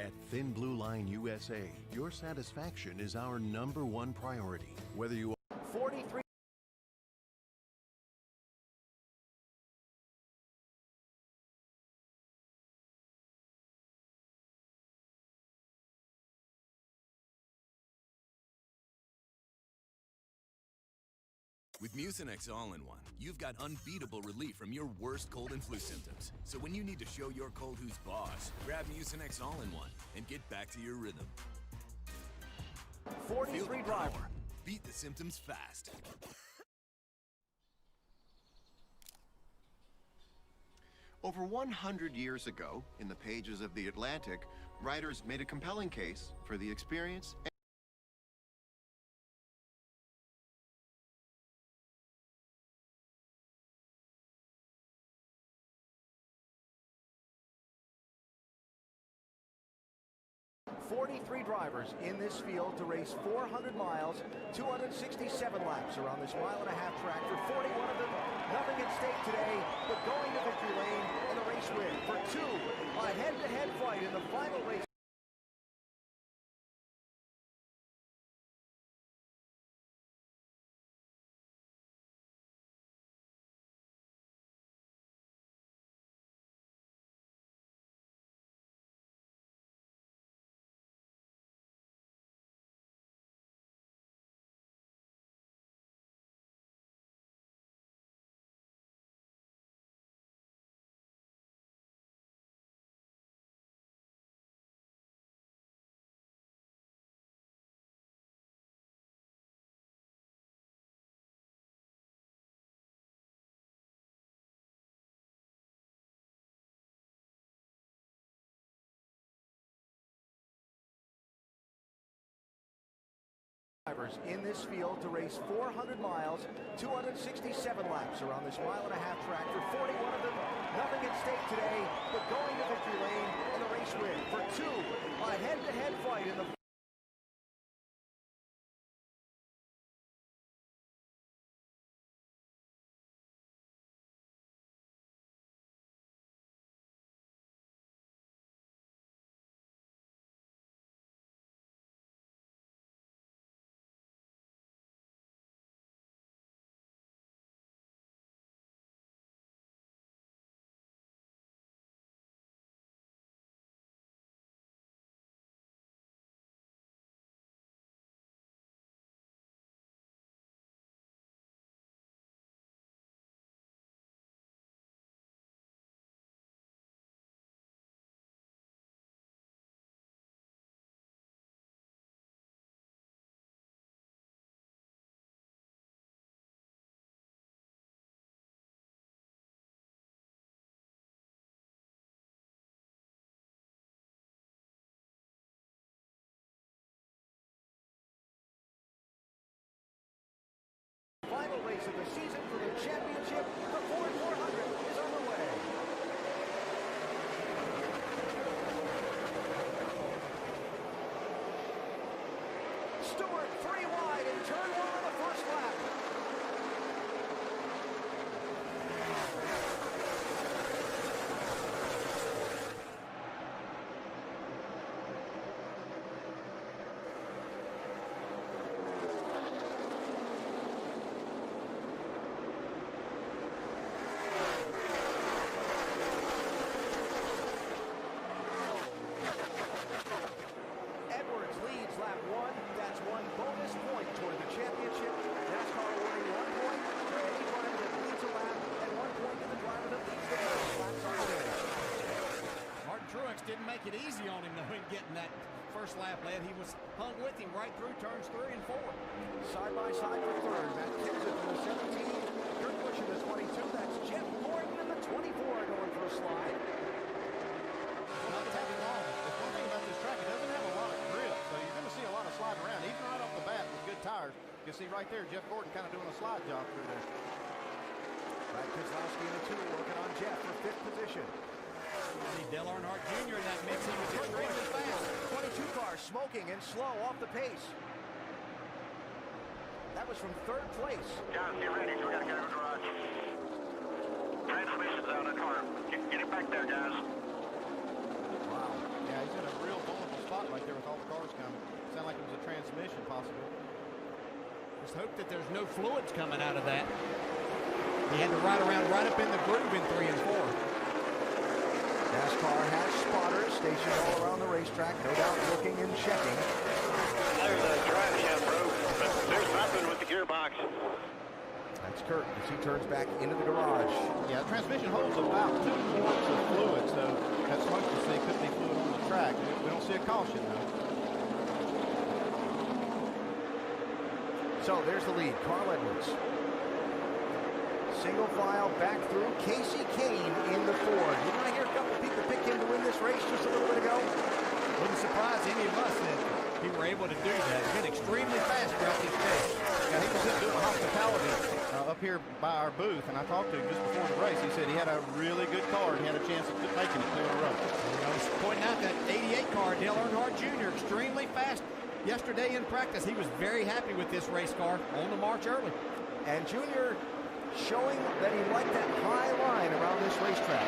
At Thin Blue Line USA, your satisfaction is our #1 priority. Whether you 43. With Mucinex All-in-One, you've got unbeatable relief from your worst cold and flu symptoms. So when you need to show your cold who's boss, grab Mucinex All-in-One and get back to your rhythm. 43 driver. Beat the symptoms fast. Over 100 years ago, in the pages of The Atlantic, writers made a compelling case for the experience and 43 drivers in this field to race 400 miles, 267 laps around this mile-and-a-half track. For 41 of them, nothing at stake today but going to victory lane and the race win. For 2, a head-to-head fight in the final race. Drivers in this field to race 400 miles, 267 laps around this mile-and-a-half track. For 41 of them, nothing at stake today but going to victory lane and the race win. For 2, a head-to-head fight in the final race of the season for the championship. The Ford 400 is underway. Stewart 3 wide in turn 1 on the first lap. Lap 1, that's 1 bonus point toward the championship. NASCAR awarding 1 point for any driver that leads a lap and 1 point to the driver that leads the most laps on the day. Martin Truex didn't make it easy on him, though, in getting that first lap led. He was hung with him right through turns 3 and 4. Side by side for third. Matt Kenseth in the 17. Kurt Busch in the 22. That's Jeff Gordon in the 24 going for a slide. Not taking long. The one thing about this track, it doesn't have a lot of grip, so you're going to see a lot of sliding around, even right off the bat with good tires. You can see right there, Jeff Gordon kind of doing a slide job through there. Brad Keselowski in the 2, working on Jeff for 5th position. See Dale Earnhardt Jr. in that mix. He was extremely fast. 22 car smoking and slow off the pace. That was from 3rd place. Guys, get ready. We got to get in the garage. Transmission's out of the car. Get it back there, guys. Wow. Yeah, he's in a real transmission possible. Just hope that there's no fluids coming out of that. He had to ride around right up in the groove in 3 and 4. NASCAR has spotters stationed all around the racetrack, no doubt looking and checking. There's a drive shaft broke, but there's nothing with the gearbox. That's Kurt as he turns back into the garage. Yeah, the transmission holds about 2 quarts of fluid, so that smoke you see could be fluid on the track. We don't see a caution, though. So there's the lead, Carl Edwards. Single file back through, Casey Kane in the Ford. You want to hear a couple people pick him to win this race just a little bit ago? Wouldn't surprise any of us that he were able to do that. He's been extremely fast throughout this race. Yeah, he was just doing hospitality up here by our booth, and I talked to him just before the race. He said he had a really good car and he had a chance of making it 2 in a row. I was pointing out that 88 car, Dale Earnhardt Jr., extremely fast yesterday in practice. He was very happy with this race car on the march early. And Junior showing that he liked that high line around this racetrack.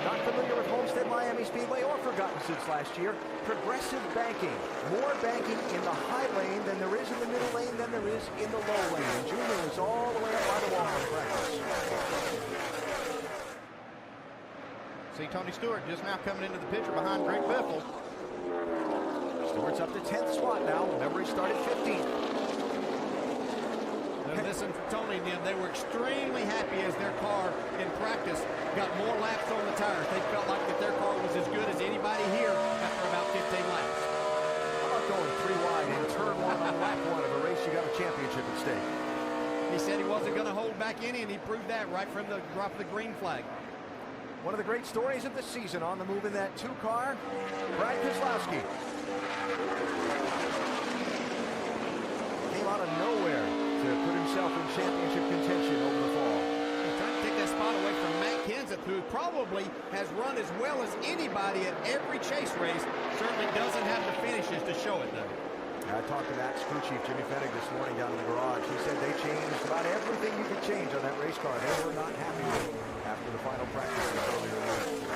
Not familiar with Homestead Miami Speedway or forgotten since last year. Progressive banking. More banking in the high lane than there is in the middle lane than there is in the low lane. And Junior is all the way up by the wall in practice. See Tony Stewart just now coming into the picture behind Greg Biffle. Stewart's up to 10th spot now. Remember, he started 15th. Listen to Tony and them. They were extremely happy as their car in practice got more laps on the tires. They felt like that their car was as good as anybody here after about 15 laps. How about going 3 wide in turn 1 on lap 1 of a race you got a championship at stake? He said he wasn't going to hold back any, and he proved that right from the drop of the green flag. One of the great stories of the season on the move in that 2 car, Brad Keselowski. Came out of nowhere to put himself in championship contention over the fall. He's trying to take that spot away from Matt Kenseth, who probably has run as well as anybody at every chase race. Certainly doesn't have the finishes to show it, though. I talked to Matt's crew chief, Jimmy Fennig, this morning down in the garage. He said they changed about everything you could change on that race car. They were not happy with it after the final practices earlier in the week.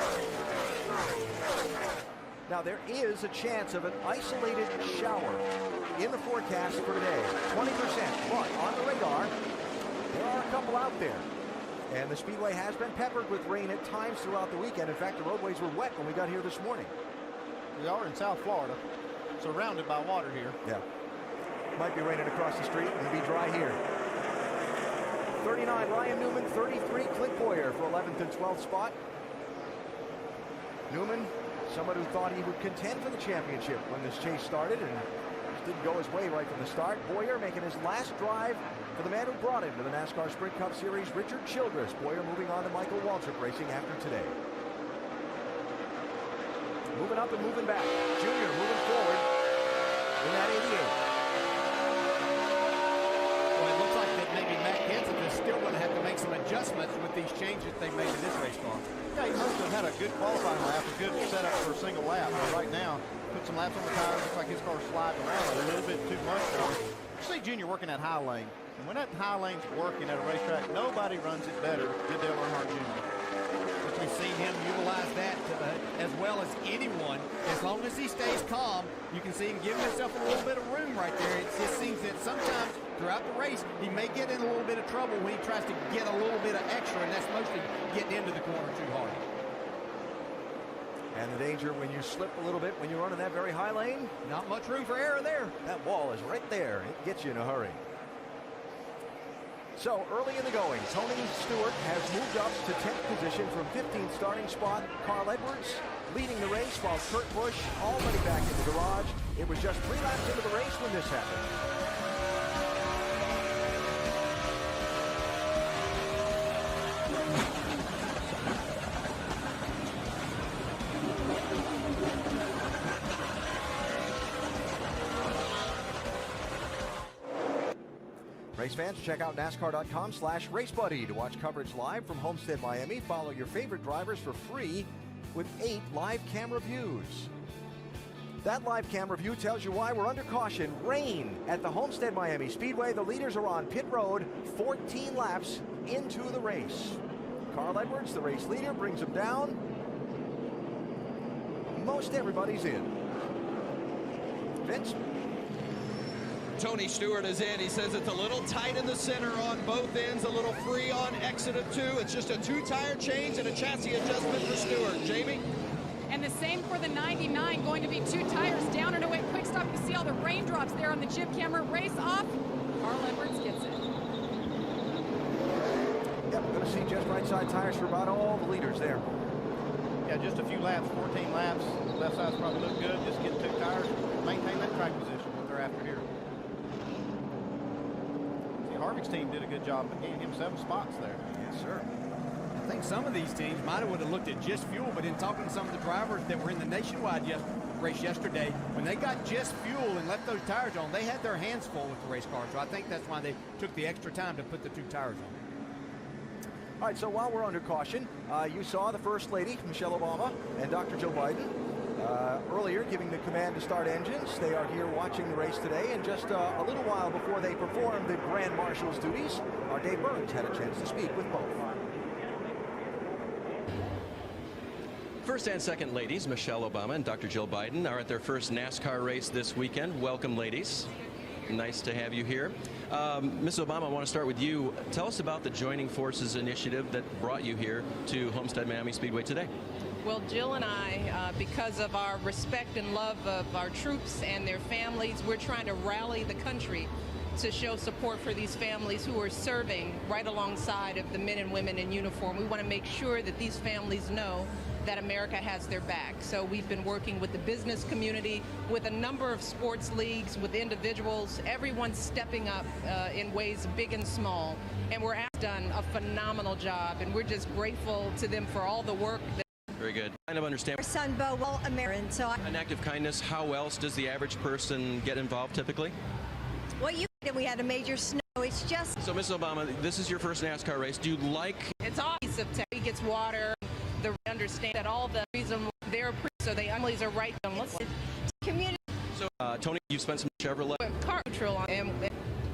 Now, there is a chance of an isolated shower in the forecast for today. 20%, but on the radar, there are a couple out there. And the Speedway has been peppered with rain at times throughout the weekend. In fact, the roadways were wet when we got here this morning. We are in South Florida, surrounded by water here. Yeah. Might be raining across the street and be dry here. 39, Ryan Newman. 33, Clint Boyer for 11th and 12th spot. Newman, someone who thought he would contend for the championship when this chase started and just didn't go his way right from the start. Boyer making his last drive for the man who brought him to the NASCAR Sprint Cup Series, Richard Childress. Boyer moving on to Michael Waltrip Racing after today. Moving up and moving back. Junior moving forward in that 88. Well, it looks like that maybe Matt Kenseth is still going to have to make some adjustments with these changes they made to this race car. Yeah, he must have had a good qualifying lap, a good setup for a single lap. But right now, put some laps on the tires. Looks like his car's sliding around a little bit too much for him. You see Junior working that high lane. And when that high lane's working at a racetrack, nobody runs it better than Dale Earnhardt Jr. We've seen him utilize that as well as anyone. As long as he stays calm, you can see him giving himself a little bit of room right there. It just seems that sometimes throughout the race, he may get in a little bit of trouble when he tries to get a little bit of extra, and that's mostly getting into the corner too hard. And the danger when you slip a little bit when you run in that very high lane. Not much room for error there. That wall is right there. It gets you in a hurry. So early in the going, Tony Stewart has moved up to 10th position from 15th starting spot. Carl Edwards leading the race while Kurt Busch already back in the garage. It was just 3 laps into the race when this happened. Race fans, check out NASCAR.com/RaceBuddy to watch coverage live from Homestead, Miami. Follow your favorite drivers for free with 8 live camera views. That live camera view tells you why we're under caution. Rain at the Homestead Miami Speedway. The leaders are on pit road 14 laps into the race. Carl Edwards, the race leader, brings them down. Most everybody's in. Vince? Tony Stewart is in. He says it's a little tight in the center on both ends, a little free on exit of 2. It's just a 2-tire change and a chassis adjustment for Stewart. Jamie? And the same for the 99, going to be 2 tires down and away. Quick stop. You see all the raindrops there on the jib camera. Race off. Carl Edwards gets it. Yep, we're going to see just right side tires for about all the leaders there. Yeah, just a few laps, 14 laps. Left side's probably look good. Just get 2 tires, maintain that track position, what they're after here. See, Harvick's team did a good job of gaining him 7 spots there. Yes, sir. I think some of these teams might have would have looked at just fuel, but in talking to some of the drivers that were in the nationwide race yesterday, when they got just fuel and left those tires on, they had their hands full with the race car. So I think that's why they took the extra time to put the 2 tires on. All right, so while we're under caution, you saw the First Lady, Michelle Obama, and Dr. Joe Biden earlier giving the command to start engines. They are here watching the race today, and just a little while before they perform the Grand Marshal's duties, our Dave Burns had a chance to speak with both. First and second ladies, Michelle Obama and Dr. Jill Biden, are at their first NASCAR race this weekend. Welcome, ladies. Nice to have you here. Ms. Obama, I want to start with you. Tell us about the Joining Forces initiative that brought you here to Homestead Miami Speedway today. Well, Jill and I, because of our respect and love of our troops and their families, we're trying to rally the country to show support for these families who are serving right alongside of the men and women in uniform. We want to make sure that these families know that America has their back. So we've been working with the business community, with a number of sports leagues, with individuals, everyone stepping up in ways big and small. And we're done a phenomenal job, and we're just grateful to them for all the work. Very good. Kind of understand. Our son, Bo, well, American, so An act of kindness, how else does the average person get involved typically? what you did, we had a major snow. It's just. So, Ms. Obama, this is your first NASCAR race. Do you like? It's all piece of tech. He gets water. They understand that all the reason they're so they families are right. Let's community. So, Tony, you've spent some Chevrolet. Car neutral on them.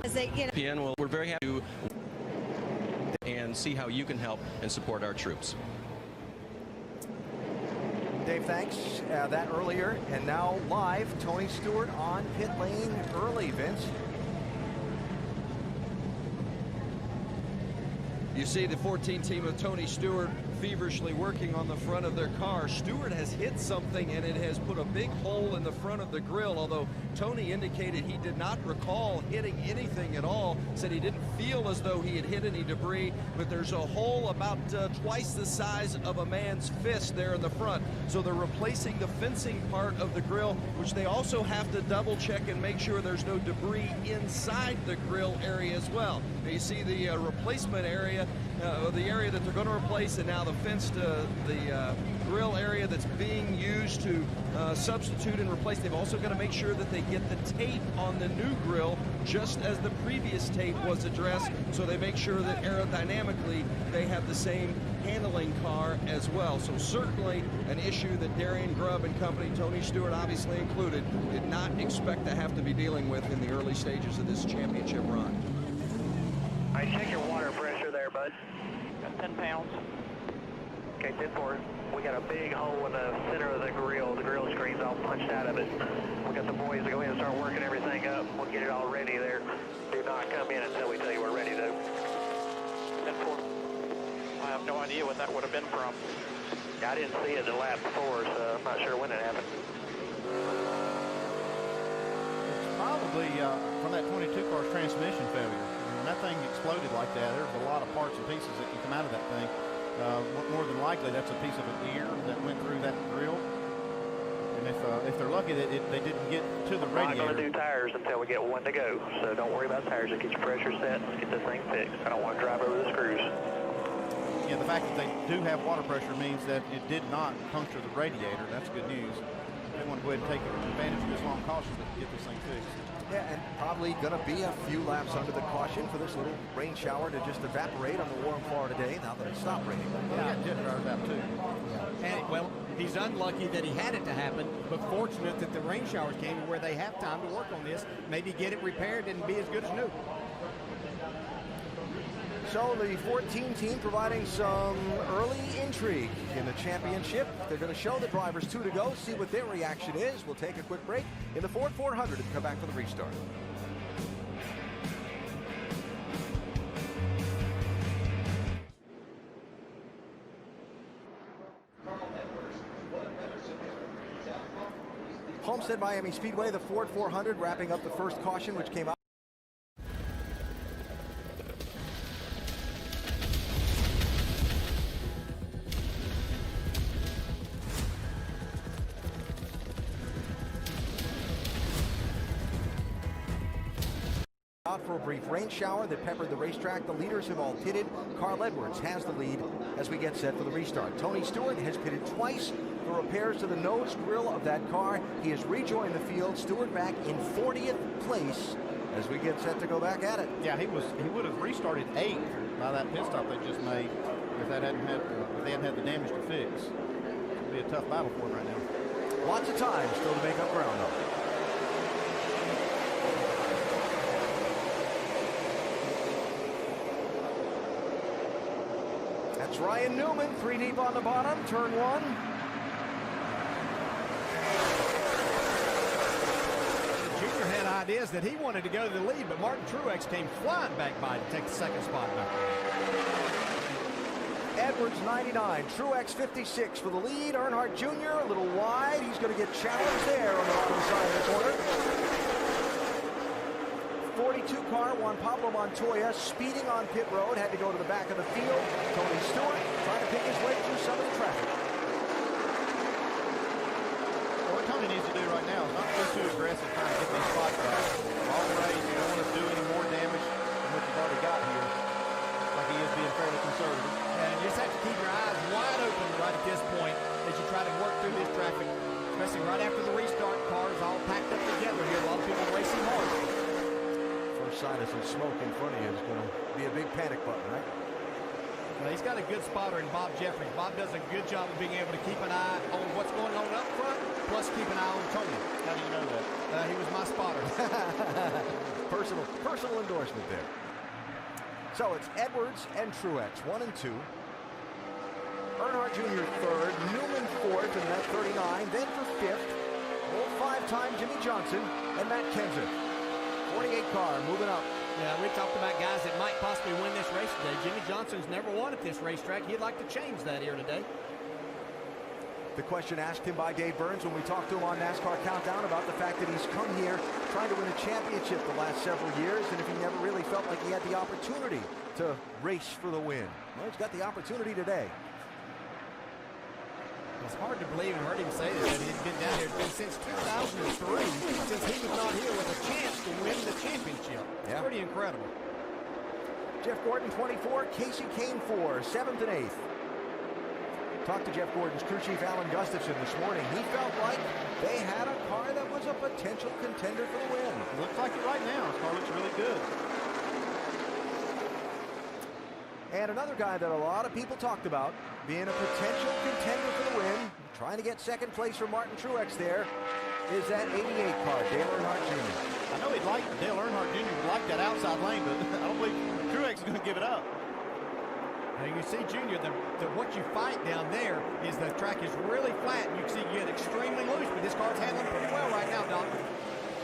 As they, you know. PN, well, we're very happy to and see how you can help and support our troops. Dave, thanks. That earlier, and now live, Tony Stewart on pit lane early, Vince. You see the 14 team of Tony Stewart feverishly working on the front of their car. Stewart has hit something and it has put a big hole in the front of the grill, although Tony indicated he did not recall hitting anything at all, said he didn't feel as though he had hit any debris, but there's a hole about twice the size of a man's fist there in the front. So they're replacing the fencing part of the grill, which they also have to double check and make sure there's no debris inside the grill area as well. Now you see the replacement area, the area that they're going to replace, and now the fenced the grill area that's being used to substitute and replace. They've also got to make sure that they get the tape on the new grill just as the previous tape was addressed, so they make sure that aerodynamically they have the same handling car as well. So certainly an issue that Darian Grubb and company, Tony Stewart obviously included, did not expect to have to be dealing with in the early stages of this championship run. I check your water pressure there, bud. Got 10 pounds. Okay, 10-4. We got a big hole in the center of the grill. The grill screen's all punched out of it. We got the boys to go in and start working everything up. We'll get it all ready there. Do not come in until we tell you we're ready, though. 10-4. I have no idea what that would have been from. I didn't see it the lap before, so I'm not sure when it happened. It's probably from that 22 car's transmission failure. When that thing exploded like that, there's a lot of parts and pieces that can come out of that thing. More than likely, that's a piece of an ear that went through that grill. And if they're lucky that they didn't get to the radiator. I'm not going to do tires until we get one to go, so don't worry about tires. Just get your pressure set. Let's get this thing fixed. I don't want to drive over the screws. Yeah, the fact that they do have water pressure means that it did not puncture the radiator. That's good news. They want to go ahead and take advantage of this long caution to get this thing fixed. Yeah, and probably going to be a few laps under the caution for this little rain shower to just evaporate on the warm Florida day now that it's stopped raining. Yeah, jet drivers out too. And, well, he's unlucky that he had it to happen, but fortunate that the rain showers came where they have time to work on this, maybe get it repaired and be as good as new. So the 14 team providing some early intrigue in the championship. They're going to show the drivers 2 to go, see what their reaction is. We'll take a quick break in the Ford 400 and come back for the restart. Homestead Miami Speedway, the Ford 400 wrapping up the first caution, which came out. Out for a brief rain shower that peppered the racetrack. The leaders have all pitted. Carl Edwards has the lead as we get set for the restart. Tony Stewart has pitted twice for repairs to the nose grill of that car. He has rejoined the field. Stewart back in 40th place as we get set to go back at it. Yeah, he would have restarted 8th by that pit stop they just made if they hadn't had the damage to fix. It'd be a tough battle for him right now. Lots of time still to make up ground though. That's Ryan Newman, 3 deep on the bottom, turn 1. Junior had ideas that he wanted to go to the lead, but Martin Truex came flying back by to take the second spot back. Edwards 99, Truex 56 for the lead. Earnhardt Jr. a little wide. He's going to get challenged there on the bottom side of the corner. 42 car, Juan Pablo Montoya, speeding on pit road, had to go to the back of the field. Tony Stewart trying to pick his way through some of the traffic. What Tony needs to do right now is not be too aggressive trying to get these spots back. All race, you don't want to do any more damage than what you've already got here. Like he is being fairly conservative. Yeah, and you just have to keep your eyes wide open right at this point as you try to work through this traffic, especially right after the restart. Cars all packed up together here. A lot of people racing hard. Sign of some smoke in front of you is going to be a big panic button, right? Well, he's got a good spotter in Bob Jeffries. Bob does a good job of being able to keep an eye on what's going on up front, plus keep an eye on Tony. How do you know that? He was my spotter. personal endorsement there. So it's Edwards and Truex, 1 and 2. Earnhardt Jr. 3rd, Newman 4th in that 39. Then for 5th, old 5-time Jimmy Johnson and Matt Kenseth. 48 car moving up. Yeah, we talked about guys that might possibly win this race today. Jimmy Johnson's never won at this racetrack. He'd like to change that here today. The question asked him by Dave Burns when we talked to him on NASCAR Countdown about the fact that he's come here trying to win a championship the last several years, and if he never really felt like he had the opportunity to race for the win. Well, he's got the opportunity today. It's hard to believe and heard him say that he's been down here since 2003, since he was not here with a chance to win the championship. It's pretty incredible. Jeff Gordon, 24. Casey Kane, 4. 7th and 8th. Talked to Jeff Gordon's crew chief, Alan Gustafson, this morning. He felt like they had a car that was a potential contender for the win. Looks like it right now. This car looks really good. And another guy that a lot of people talked about being a potential contender for the win, trying to get second place for Martin Truex there, is that 88 car, Dale Earnhardt Jr. I know Dale Earnhardt Jr. would like that outside lane, but I don't believe Truex is going to give it up. Now you see, Junior, what you fight down there is the track is really flat. You can see you get extremely loose, but this car's handling pretty well right now, Doc.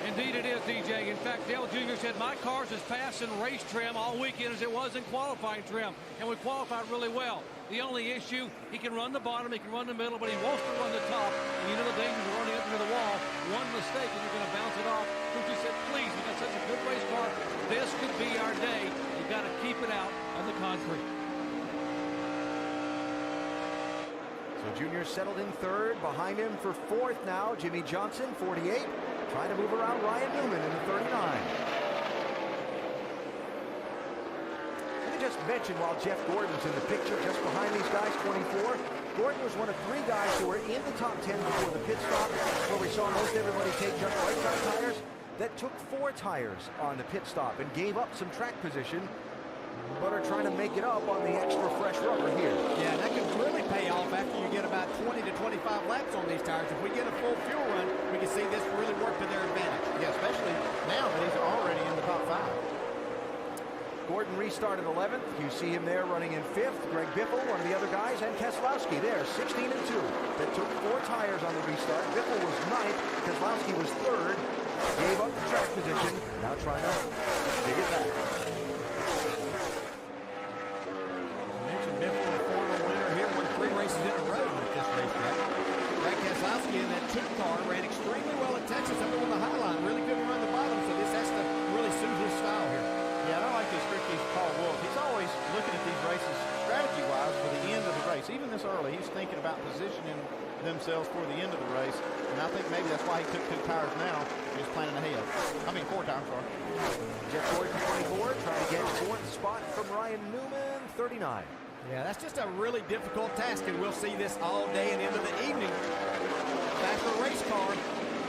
Indeed it is, DJ. In fact, Dale Jr. said, my car's as fast in race trim all weekend as it was in qualifying trim, and we qualified really well. The only issue, he can run the bottom, he can run the middle, but he wants to run the top, and you know the danger of running up into the wall. One mistake, and you're going to bounce it off. He said, please, we got such a good race car. This could be our day. You've got to keep it out on the concrete. So Junior settled in 3rd. Behind him for 4th now, Jimmy Johnson, 48. Trying to move around Ryan Newman in the 39. Let me just mention while Jeff Gordon's in the picture, just behind these guys, 24. Gordon was one of 3 guys who were in the top 10 before the pit stop, where we saw most everybody take just right side tires. That took 4 tires on the pit stop and gave up some track position, but are trying to make it up on the extra fresh rubber here. Yeah, that could really pay off after you get about 20 to 25 laps on these tires. If we get a full fuel run, we can see this really work to their advantage. Yeah, especially now that he's already in the top 5. Gordon restarted 11th. You see him there running in 5th. Greg Biffle, one of the other guys, and Keselowski there, 16 and 2. That took 4 tires on the restart. Biffle was 9th. Keselowski was 3rd. Gave up the track position. Now trying to dig it back. Biffle, the former winner here, won 3 races in a row with this racetrack. Brad Keselowski in that 2 car ran extremely well sections up on the high line. Really couldn't run the bottom, so this has to really suit his style here. Yeah, and I like this trick he's Paul Wolf. He's always looking at these races strategy-wise for the end of the race. Even this early, he's thinking about positioning themselves for the end of the race, and I think maybe that's why he took 2 tires now. He's planning ahead. I mean, 4 tires, sorry. Jeff Gordon, 24, trying to get 4th spot from Ryan Newman, 39. Yeah, that's just a really difficult task, and we'll see this all day and into the evening. Faster race car,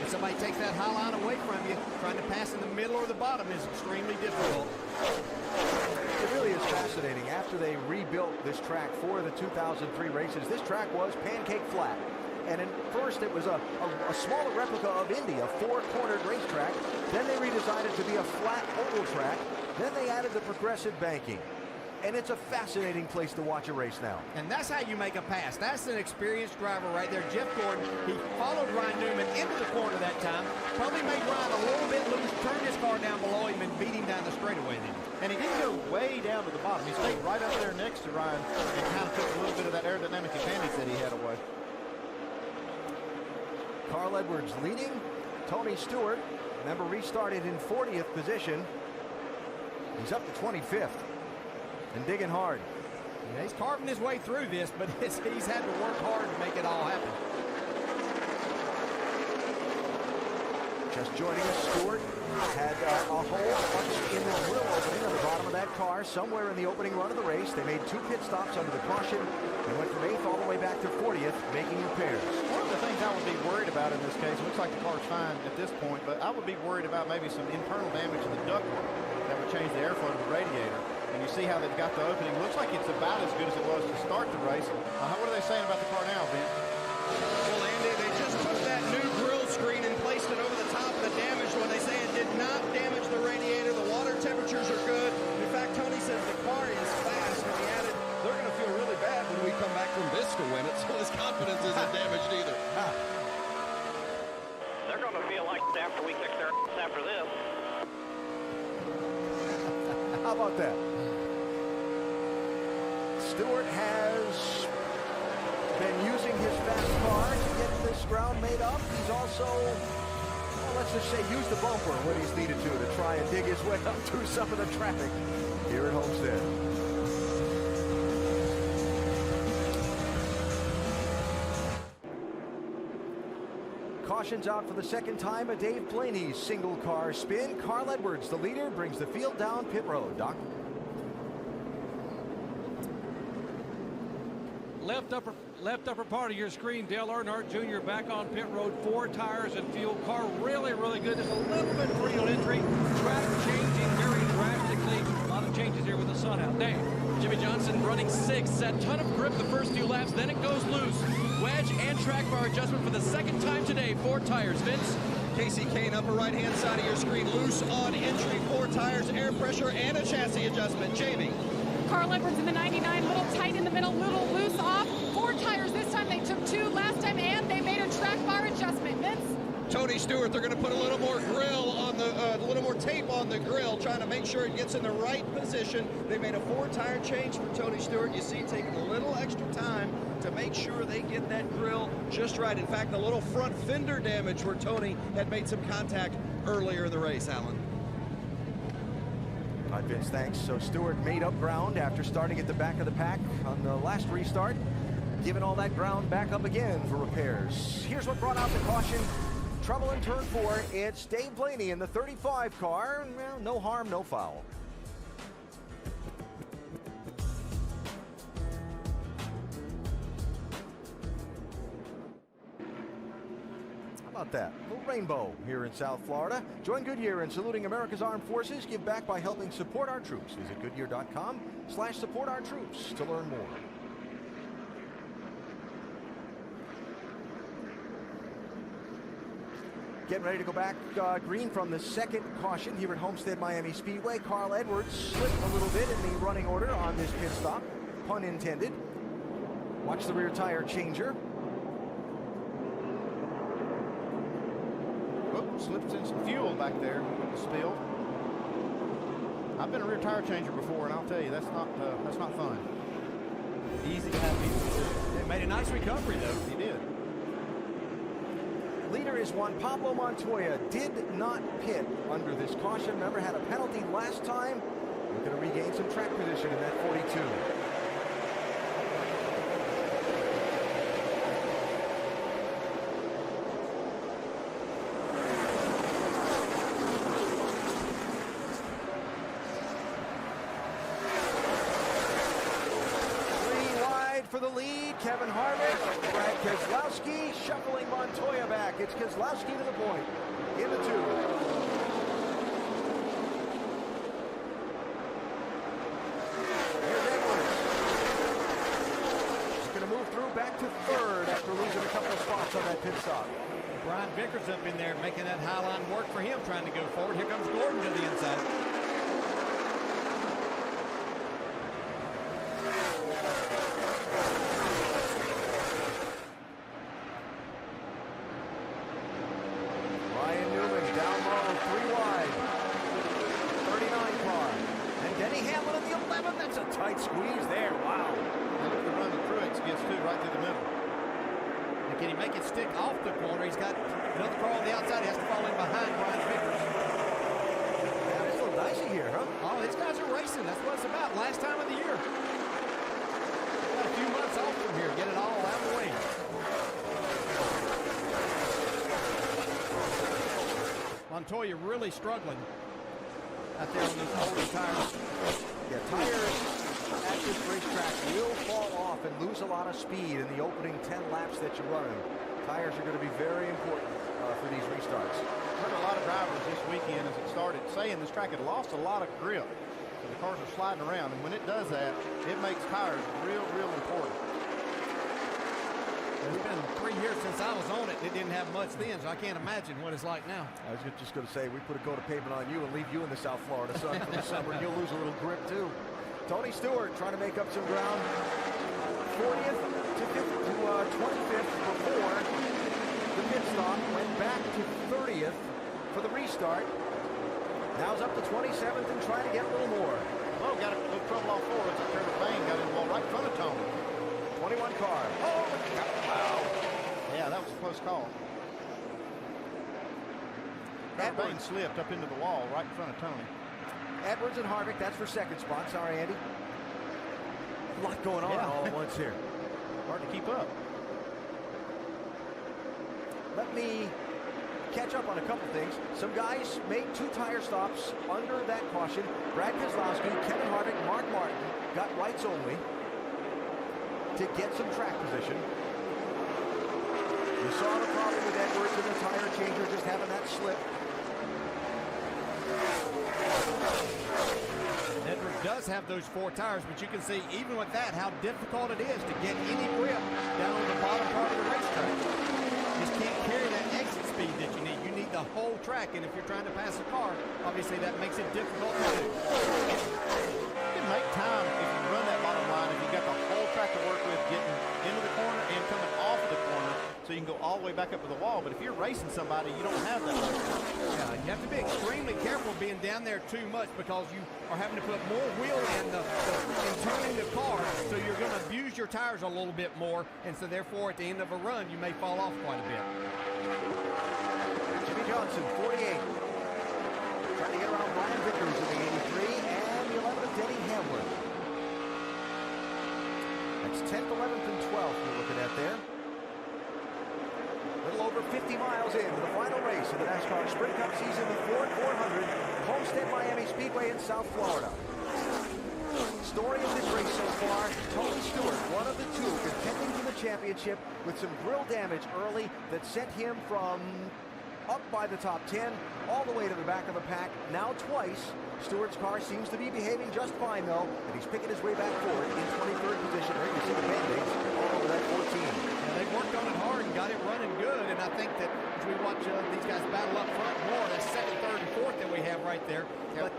if somebody takes that high line away from you, trying to pass in the middle or the bottom is extremely difficult. It really is fascinating. After they rebuilt this track for the 2003 races, this track was pancake flat. And at first it was a smaller replica of Indy, a 4-cornered racetrack. Then they redesigned it to be a flat oval track. Then they added the progressive banking. And it's a fascinating place to watch a race now. And that's how you make a pass. That's an experienced driver right there. Jeff Gordon, he followed Ryan Newman into the corner that time. Probably made Ryan a little bit loose, turned his car down below him, and beat him down the straightaway then. And he didn't go way down to the bottom. He stayed right up there next to Ryan and kind of took a little bit of that aerodynamic advantage that he had away. Carl Edwards leading. Tony Stewart, remember, restarted in 40th position. He's up to 25th. And digging hard. Yeah, he's carving his way through this, but he's had to work hard to make it all happen. Just joining us, Stewart had a hole punched in the grill opening on the bottom of that car somewhere in the opening run of the race. They made 2 pit stops under the caution and went from 8th all the way back to 40th, making repairs. One of the things I would be worried about in this case, it looks like the car's fine at this point, but I would be worried about maybe some internal damage to the ductwork that would change the airflow to the radiator. And you see how they've got the opening. Looks like it's about as good as it was to start the race. What are they saying about the car now, Vince? Well, Andy, they just took that new grille screen and placed it over the top of the damaged one. They say it did not damage the radiator. The water temperatures are good. In fact, Tony says the car is fast. And he added, they're going to feel really bad when we come back from this to win it. So his confidence isn't damaged either. They're going to feel like after we kick their ass after this. How about that? Stewart has been using his fast car to get this ground made up. He's also, well, let's just say, used the bumper when he's needed to try and dig his way up through some of the traffic here at Homestead. Cautions out for the second time. A Dave Blaney's single car spin. Carl Edwards, the leader, brings the field down pit road. Doc? Left upper part of your screen, Dale Earnhardt Jr. back on pit road, 4 tires and fuel. Car really, really good. Just a little bit free on entry. Track changing very drastically. A lot of changes here with the sun out. Dave. Jimmy Johnson running 6th. That ton of grip the first few laps, then it goes loose. Wedge and track bar adjustment for the second time today. 4 tires. Vince? Casey Kane, upper right-hand side of your screen, loose on entry, 4 tires, air pressure, and a chassis adjustment. Jamie. Carl Edwards in the 99, little tight in the middle, little loose off. 4 tires this time. They took 2 last time, and they made a track bar adjustment. Vince? Tony Stewart, they're going to put a little more grill on the, a little more tape on the grill, trying to make sure it gets in the right position. They made a 4-tire change for Tony Stewart. You see, taking a little extra time to make sure they get that grill just right. In fact, the little front fender damage where Tony had made some contact earlier in the race, Alan. All right, Vince, thanks. So Stewart made up ground after starting at the back of the pack on the last restart, giving all that ground back up again for repairs. Here's what brought out the caution. Trouble in turn 4. It's Dave Blaney in the 35 car. Well, no harm, no foul. How about that? A little rainbow here in South Florida. Join Goodyear in saluting America's armed forces. Give back by helping support our troops. Visit Goodyear.com/support our troops to learn more. Getting ready to go back green from the second caution here at Homestead Miami Speedway. Carl Edwards slipped a little bit in the running order on this pit stop, pun intended. Watch the rear tire changer. Oh, slipped in some fuel back there, spilled. I've been a rear tire changer before, and I'll tell you, that's not fun. Easy to have people do. It made a nice recovery, though. He did. Leader is Juan Pablo Montoya. Did not pit under this caution. Remember, had a penalty last time. Looking to regain some track position in that 42. 3 wide for the lead. Kevin Harvick, Brad Keselowski shuffling Montoya back. It's Keselowski to the point in the 2. Back to third after losing a couple of spots on that pit stop. Brian Vickers up in there making that high line work for him, trying to go forward. Here comes Gordon to the inside. Ryan Newman down low, 3 wide. 39 car. And Denny Hamlin in the 11. That's a tight squeeze there. Wow. Look at the run that Truex gets to right through the middle. And can he make it stick off the corner? He's got another car on the outside. He has to fall in behind Brian Vickers. Yeah, it's a little dicey here, huh? Oh, these guys are racing. That's what it's about. Last time of the year. Got a few months off from here. Get it all out of the way. Montoya really struggling out there on these older tires. Yeah, tires at this racetrack will fall off and lose a lot of speed in the opening 10 laps that you're running. Tires are going to be very important for these restarts. I heard a lot of drivers this weekend as it started saying this track had lost a lot of grip. So the cars are sliding around, and when it does that, it makes tires real important. It's been 3 years since I was on it. It didn't have much then, so I can't imagine what it's like now. I was just going to say, we put a coat of pavement on you and leave you in the South Florida sun for the summer, and you'll lose a little grip, too. Tony Stewart trying to make up some ground. 40th to 25th before the pit stop. Went back to 30th for the restart. Now it's up to 27th and trying to get a little more. Oh, got a little trouble off forward. It's a Trevor Bayne got in the wall right in front of Tony. 21 car. Oh, wow. Yeah, that was a close call. Trevor Bayne slipped up into the wall right in front of Tony. Edwards and Harvick, that's for second spot. Sorry, Andy. A lot going on all at once here. Hard to keep up. Let me catch up on a couple things. Some guys made 2 tire stops under that caution. Brad Keselowski, Kevin Harvick, Mark Martin got whites only to get some track position. You saw the problem with Edwards and the tire changer just having that slip. Edwards does have those 4 tires, but you can see even with that how difficult it is to get any grip down on the bottom part of the racetrack. Just can't carry that exit speed that you need. You need the whole track, and if you're trying to pass a car, obviously that makes it difficult to do. You can make time if you run that bottom line, if you got the whole track to work with, getting into the corner and coming off of the corner, so you can go all the way back up to the wall. But if you're racing somebody, you don't have that. Yeah, you have to be extremely careful being down there too much because you are having to put more wheel in turning the car, so you're going to abuse your tires a little bit more, and so therefore at the end of a run you may fall off quite a bit. Jimmy Johnson, 48. Trying to get around Brian Vickers in the 83, and the 11 of Denny Hamlin. That's 10th, 11th, and 12th we're looking at there. A little over 50 miles into the final race of the NASCAR Sprint Cup season, the Ford 400, Homestead Miami Speedway in South Florida. Story of this race so far, Tony Stewart, one of the 2 contending for the championship with some grill damage early that sent him from up by the top 10 all the way to the back of the pack. Now twice, Stewart's car seems to be behaving just fine though, and he's picking his way back forward in 23rd position. There you see the Band-Aids all over that 14. Yeah, they worked on it hard and got it running good, and I think that as we watch these guys battle up front more, that's 2nd, 3rd, and 4th that we have right there. But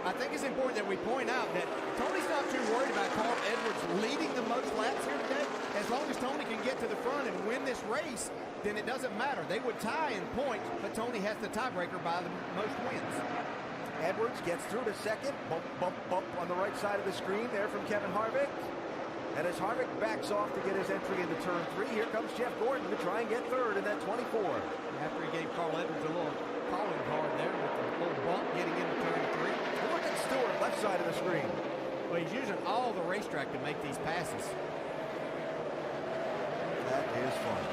I think it's important that we point out that Tony's not too worried about Carl Edwards leading the most laps here today. As long as Tony can get to the front and win this race, then it doesn't matter. They would tie in points, but Tony has the tiebreaker by the most wins. Edwards gets through to 2nd. Bump, bump, bump on the right side of the screen there from Kevin Harvick. And as Harvick backs off to get his entry into turn 3, here comes Jeff Gordon to try and get third in that 24. After he gave Carl Edwards a little calling card there with a little bump getting into turn 3. Look at Stewart, left side of the screen. Well, he's using all the racetrack to make these passes. That is fun.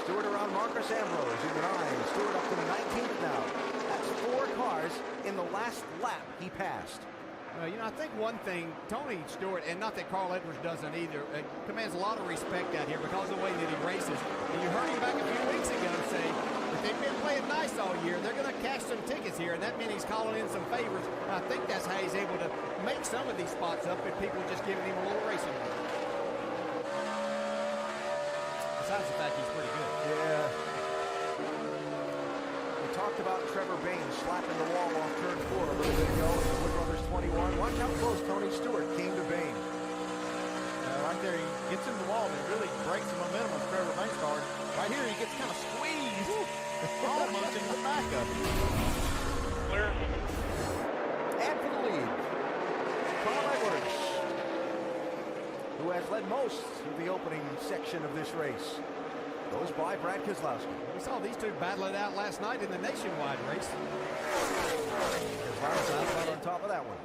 Stewart around Marcus Ambrose in the 9. Stewart up to 19th now. That's 4 cars in the last lap he passed. You know, I think one thing, Tony Stewart, and not that Carl Edwards doesn't either, commands a lot of respect out here because of the way that he races. And you heard him back a few weeks ago say, if they've been playing nice all year, they're going to cash some tickets here, and that means he's calling in some favors. And I think that's how he's able to make some of these spots up if people are just giving him a little racing. Besides the fact he's pretty good. Yeah. We talked about Trevor Baynes slapping the wall off turn 4 a little bit ago. Wood Brothers 21. Watch how close Tony Stewart came to Baynes. Right there, he gets in the wall and it really breaks the momentum of Trevor Baynes' car. Right here, he gets kind of squeezed almost into the back of it. Clear. And for the lead, Carl Edwards, who has led most of the opening section of this race, goes by Brad Keselowski. We saw these two battle it out last night in the nationwide race. Keselowski right on top of that one.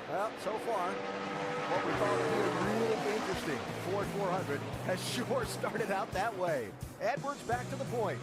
Well, so far, what we thought would be really interesting Ford 400 has sure started out that way. Edwards back to the point.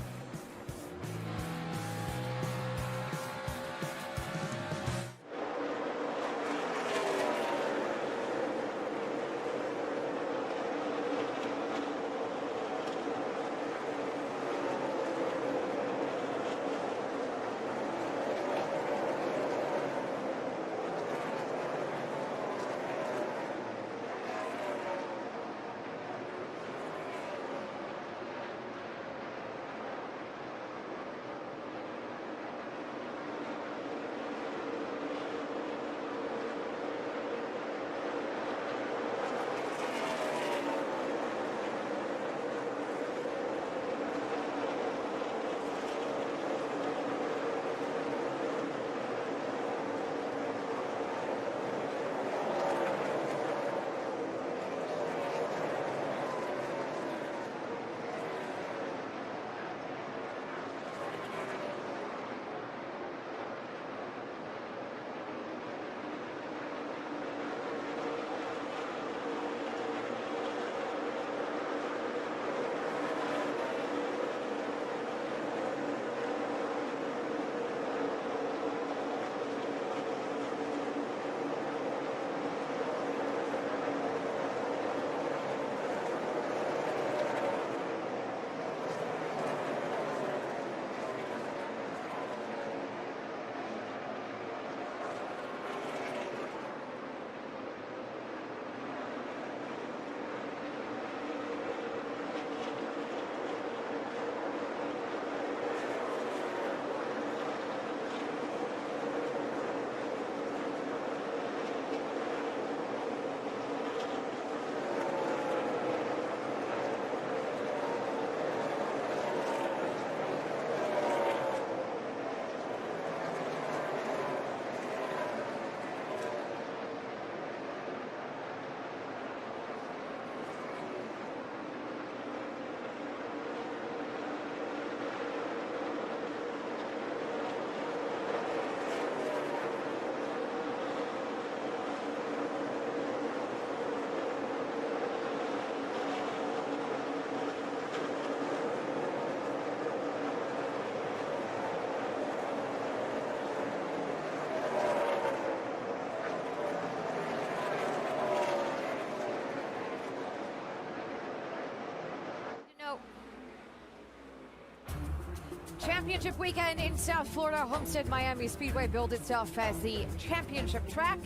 Championship weekend in South Florida. Homestead Miami Speedway billed itself as the championship track.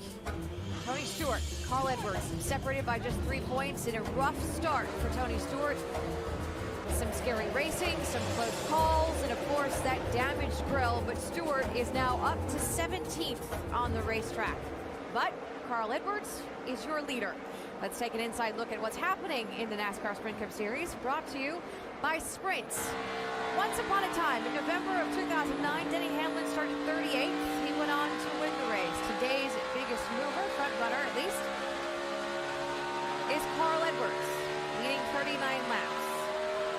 Tony Stewart, Carl Edwards, separated by just 3 points in a rough start for Tony Stewart. Some scary racing, some close calls, and of course that damaged grille. But Stewart is now up to 17th on the racetrack. But Carl Edwards is your leader. Let's take an inside look at what's happening in the NASCAR Sprint Cup Series, brought to you by Sprint. Once upon a time, in November of 2009, Denny Hamlin started 38th. He went on to win the race. Today's biggest mover, front runner at least, is Carl Edwards, leading 39 laps.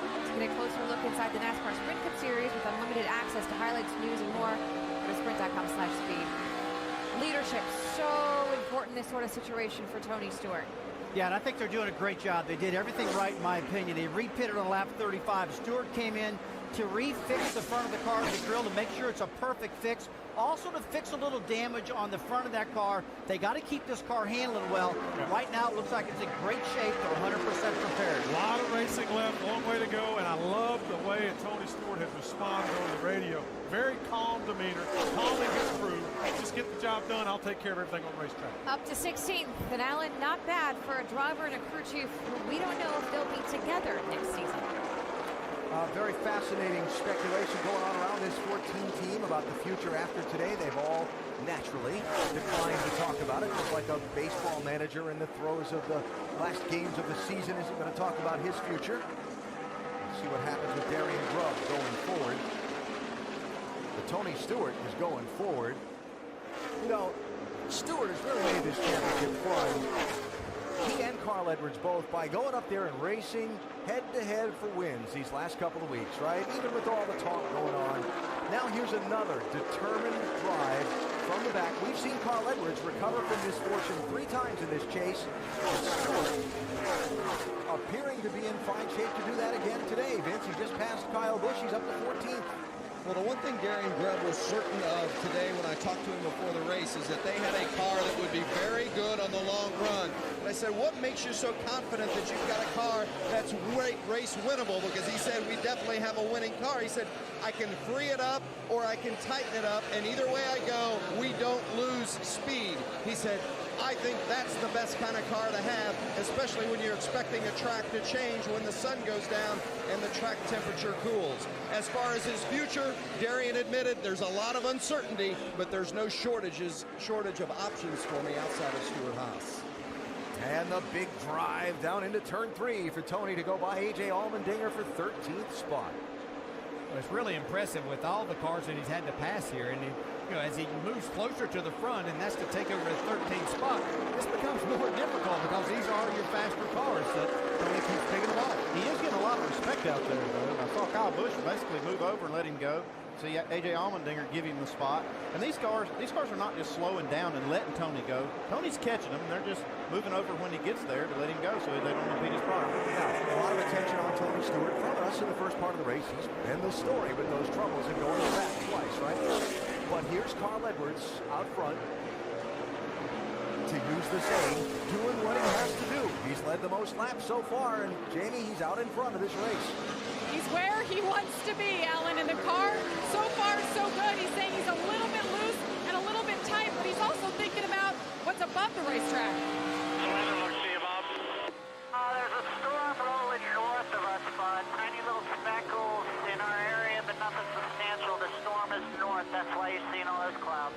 Let's get a closer look inside the NASCAR Sprint Cup Series with unlimited access to highlights, news, and more. Go to sprint.com/speed. Leadership, so important in this sort of situation for Tony Stewart. Yeah, and I think they're doing a great job. They did everything right, in my opinion. They repitted on lap 35. Stewart came in to refix the front of the car, the grill, to make sure it's a perfect fix. Also to fix a little damage on the front of that car. They got to keep this car handling well. Yeah. Right now, it looks like it's in great shape. They're 100% prepared. A lot of racing left, long way to go, and I love the way Tony Stewart has responded over the radio. Very calm demeanor, calming his crew. Just get the job done. I'll take care of everything on the racetrack. Up to 16th, and Allen, not bad for a driver and a crew chief who we don't know if they'll be together next season. Very fascinating speculation going on around this 14 team about the future after today. They've all naturally declined to talk about it, just like a baseball manager in the throes of the last games of the season isn't going to talk about his future. Let's see what happens with Darian Grubb going forward. But Tony Stewart is going forward. You know, Stewart has really made this championship fun. He and Carl Edwards both by going up there and racing head-to-head for wins these last couple of weeks, right? Even with all the talk going on. Now here's another determined drive from the back. We've seen Carl Edwards recover from misfortune 3 times in this chase. Stewart appearing to be in fine shape to do that again today. Vince, he just passed Kyle Busch. He's up to 14th. Well, the one thing Darian Grubb was certain of today when I talked to him before the race is that they had a car that would be very good on the long run. And I said, what makes you so confident that you've got a car that's race winnable? Because he said, we definitely have a winning car. He said, I can free it up or I can tighten it up, and either way I go, we don't lose speed. He said, I think that's the best kind of car to have, especially when you're expecting a track to change when the sun goes down and the track temperature cools. As far as his future, Darian admitted there's a lot of uncertainty, but there's no shortage of options for me outside of Stewart Haas. And the big drive down into turn 3 for Tony to go by A.J. Allmendinger for 13th spot. Well, it's really impressive with all the cars that he's had to pass here, and as he moves closer to the front, and that's to take over the 13th spot, this becomes more difficult because these are your faster cars that Tony keeps picking them off. He is getting a lot of respect out there, though. I saw Kyle Busch basically move over and let him go. See A.J. Allmendinger give him the spot. And these cars are not just slowing down and letting Tony go. Tony's catching them. They're just moving over when he gets there to let him go so they don't impede his car. Now, a lot of attention on Tony Stewart from us in the first part of the race. He's been the story with those troubles and going back twice, right? But here's Carl Edwards out front, to use the saying, doing what he has to do. He's led the most laps so far, and Jamie, he's out in front of this race. He's where he wants to be, Alan, in the car. So far, so good. He's saying he's a little bit loose and a little bit tight, but he's also thinking about what's above the racetrack. There's a storm rolling north of us, bud. Tiny little speckles in our area, but nothing substantial. The storm is north. That's why you're seeing all those clouds.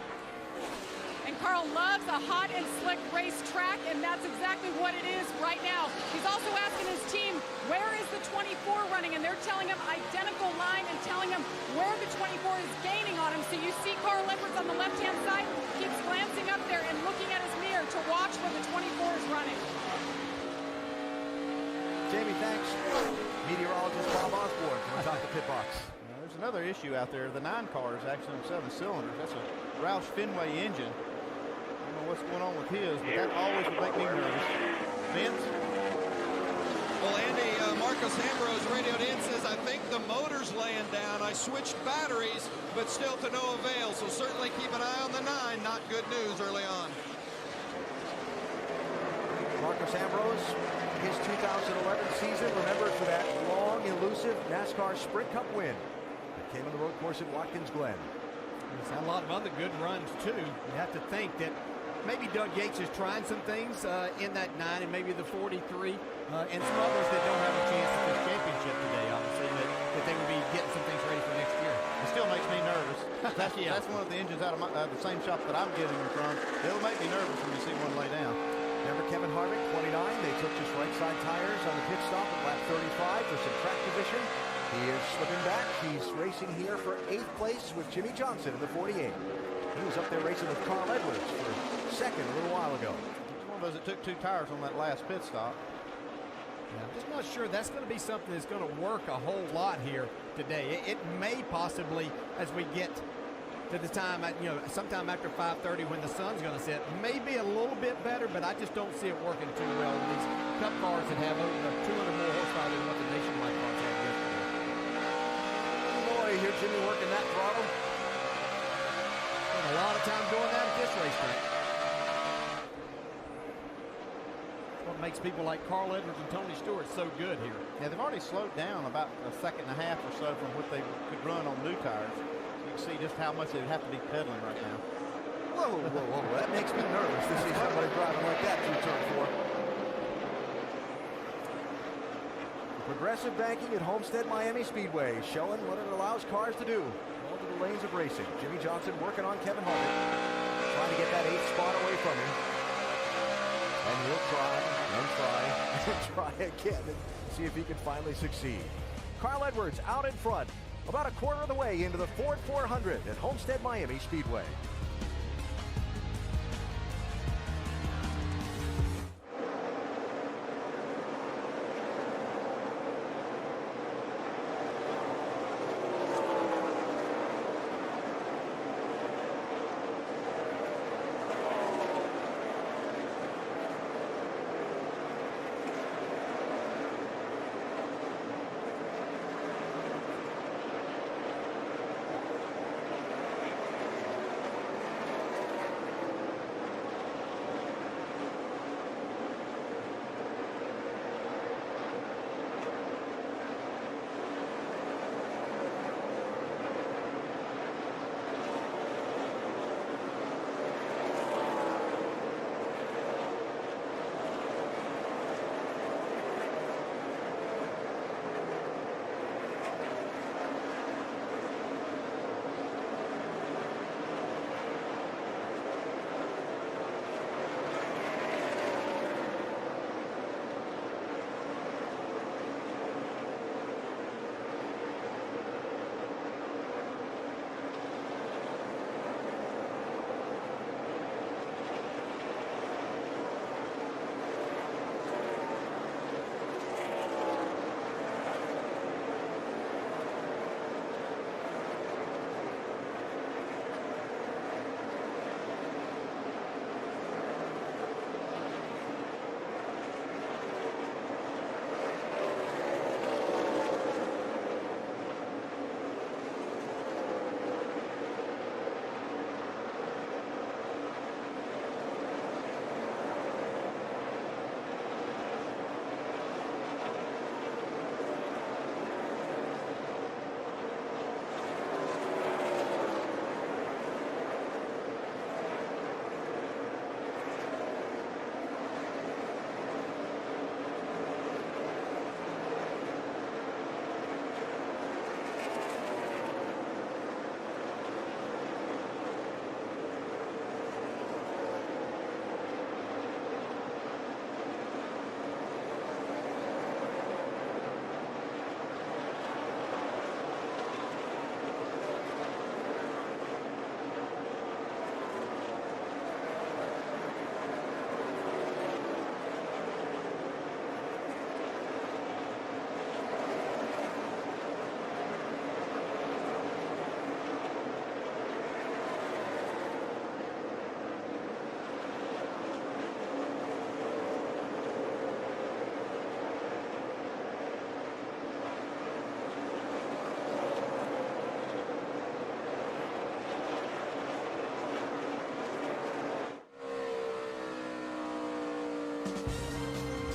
And Carl loves a hot and slick racetrack, and that's exactly what it is right now. He's also asking his team, where is the 24 running? And they're telling him identical line and telling him where the 24 is gaining on him. So you see Carl Edwards on the left-hand side, keeps glancing up there and looking at his mirror to watch where the 24 is running. Jamie, thanks. Meteorologist Bob Osborne from atop the pit box. There's another issue out there. The 9 car is actually on 7 cylinders. That's a Roush Fenway engine. I don't know what's going on with his, but that always would make me nervous. Vince? Well, Andy, Marcos Ambrose radioed in, says, I think the motor's laying down. I switched batteries, but still to no avail. So certainly keep an eye on the 9. Not good news early on. Marcos Ambrose, his 2011 season, remembered for that long, elusive NASCAR Sprint Cup win that came on the road course at Watkins Glen. He's had a lot of other good runs, too. You have to think that maybe Doug Yates is trying some things in that 9 and maybe the 43 and some others that don't have a chance at this championship today, obviously, that they would be getting some things ready for next year. It still makes me nervous. That's one of the engines out of the same shop that I'm getting them from. It'll make me nervous when you see one lay down. Remember Kevin Harvick, 29. They took just right outside tires on the pit stop at lap 35 for some track position. He is slipping back. He's racing here for 8th place with Jimmy Johnson in the 48. He was up there racing with Carl Edwards for 2nd a little while ago. He's one of those that took 2 tires on that last pit stop. Yeah, I'm just not sure that's going to be something that's going to work a whole lot here today. It may possibly, as we get to the time, sometime after 5:30 when the sun's going to set, maybe a little bit better, but I just don't see it working too well in these Cup cars that have over 200 more horsepower than what the Nationwide cars had yesterday. Boy, here's Jimmy working that throttle. Spent a lot of time doing that at this racetrack. What makes people like Carl Edwards and Tony Stewart so good here. Yeah, they've already slowed down about a second and a half or so from what they could run on new tires. You can see just how much they would have to be pedaling right now. Whoa, whoa, whoa, that makes me nervous to see somebody driving like that through turn 4. Progressive banking at Homestead Miami Speedway, showing what it allows cars to do. Multiple lanes of racing. Jimmy Johnson working on Kevin Harvick, trying to get that 8th spot away from him. And he'll try and try and try again and see if he can finally succeed. Carl Edwards out in front, about a quarter of the way into the Ford 400 at Homestead Miami Speedway.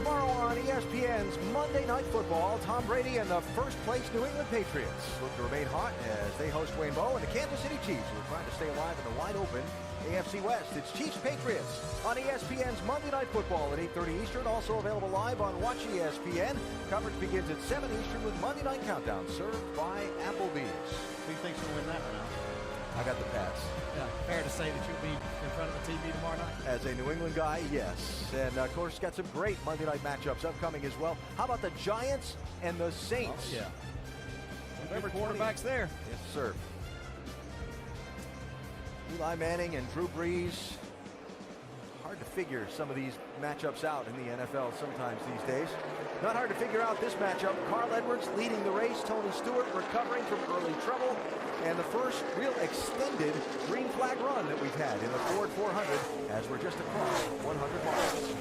On ESPN's Monday Night Football, Tom Brady and the first-place New England Patriots look to remain hot as they host Wayne Bowe and the Kansas City Chiefs, who are trying to stay alive in the wide-open AFC West. It's Chiefs-Patriots on ESPN's Monday Night Football at 8:30 Eastern, also available live on Watch ESPN. Coverage begins at 7 Eastern with Monday Night Countdown, served by Applebee's. Who do you think's going to win that right now? I got the Pats. Yeah, fair to say that you'll be in front of the TV tomorrow night? As a New England guy, yes. And, of course, got some great Monday night matchups upcoming as well. How about the Giants and the Saints? Oh, yeah. Remember quarterbacks there. Yes, sir. Eli Manning and Drew Brees. Hard to figure some of these matchups out in the NFL sometimes these days. Not hard to figure out this matchup. Carl Edwards leading the race. Tony Stewart recovering from early trouble. And the first real extended green flag run that we've had in the Ford 400 as we're just across 100 miles.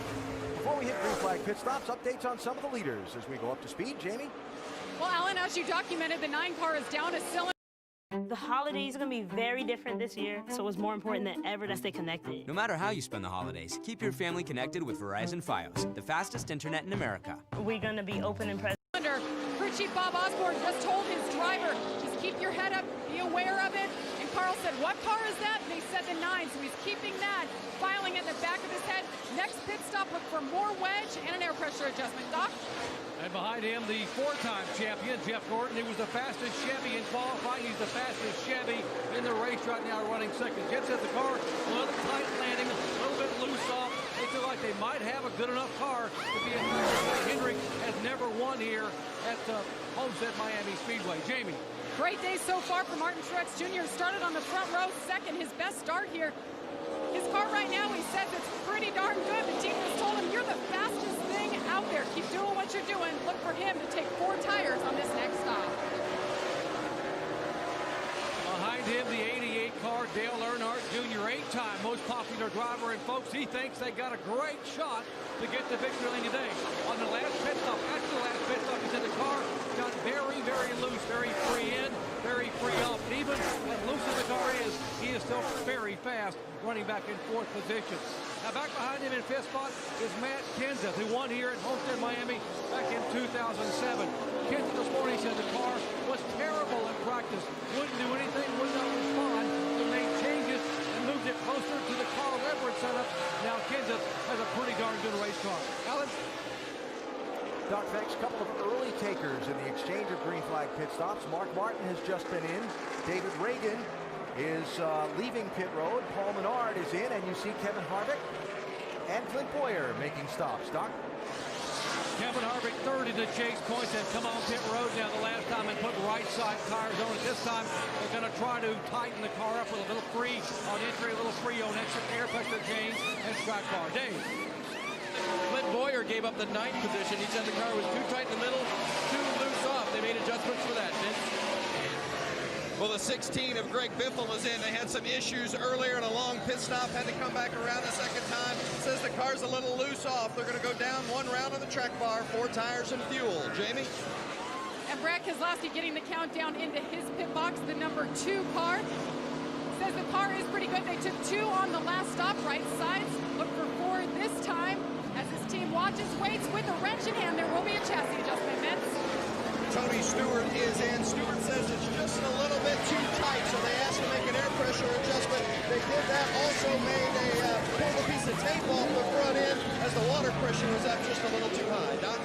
Before we hit green flag pit stops, updates on some of the leaders as we go up to speed. Jamie? Well, Alan, as you documented, the 9 car is down a cylinder. The holidays are going to be very different this year, so it's more important than ever to stay connected. No matter how you spend the holidays, keep your family connected with Verizon Fios, the fastest internet in America. We're going to be open and present. Crew Chief Bob Osborne just told his driver, just keep your head up, be aware of it. And Carl said, what car is that? And he said the 9, so he's keeping that, filing it in the back of his head. Next pit stop, look for more wedge and an air pressure adjustment. Doc? And behind him, the 4-time champion, Jeff Gordon. He was the fastest Chevy in qualifying. He's the fastest Chevy in the race right now, running second. Gets at the car, a little tight landing, a little bit loose off. They feel like they might have a good enough car to be a Hendrick has never won here at Homestead Miami Speedway. Jamie. Great day so far for Martin Truex Jr. Started on the front row, second, his best start here. His car right now, he says it's pretty darn good. The team has told him, you're the fastest thing out there. Keep doing what you're doing. Look for him to take 4 tires on this next stop. Behind him, the 88 car, Dale Earnhardt Jr., 8-time most popular driver. And folks, he thinks they got a great shot to get the victory lane today. On the last pit stop, after the last pit stop, he said the car got very, very loose, very free in, very free off. And even as loose as the car is, he is still very fast, running back in 4th position. Now back behind him in 5th spot is Matt Kenseth, who won here at Homestead Miami back in 2007. Kenseth this morning said the car was terrible in practice, wouldn't do anything, would not respond, so made changes and moved it closer to the Carl Edwards setup. Now Kenseth has a pretty darn good race car. Alan? Doc, thanks. A couple of early takers in the exchange of green flag pit stops. Mark Martin has just been in. David Reagan is leaving pit road. Paul Menard is in, and you see Kevin Harvick and Clint Boyer making stops. Doc? Kevin Harvick third in the chase points and come on pit road now the last time and put right side tires on it. This time they're going to try to tighten the car up with a little free on entry, a little free on exit air pressure change and track bar. Dave. Clint Boyer gave up the 9th position. He said the car was too tight in the middle, too loose off. They made adjustments for that, Vince. Well, the 16 of Greg Biffle is in. They had some issues earlier in a long pit stop, had to come back around a second time. Says the car's a little loose off. They're going to go down 1 round on the track bar, 4 tires and fuel. Jamie? And Brad Keselowski getting the countdown into his pit box, the number 2 car. Says the car is pretty good. They took 2 on the last stop, right sides. Look for 4 this time. As his team watches, waits with a wrench in hand. There will be a chassis adjustment, Vince. Tony Stewart is in. Stewart says it's just a little bit too tight, so they asked to make an air pressure adjustment. They did that. Also made a pulled a piece of tape off the front end as the water pressure was up just a little too high. Doc?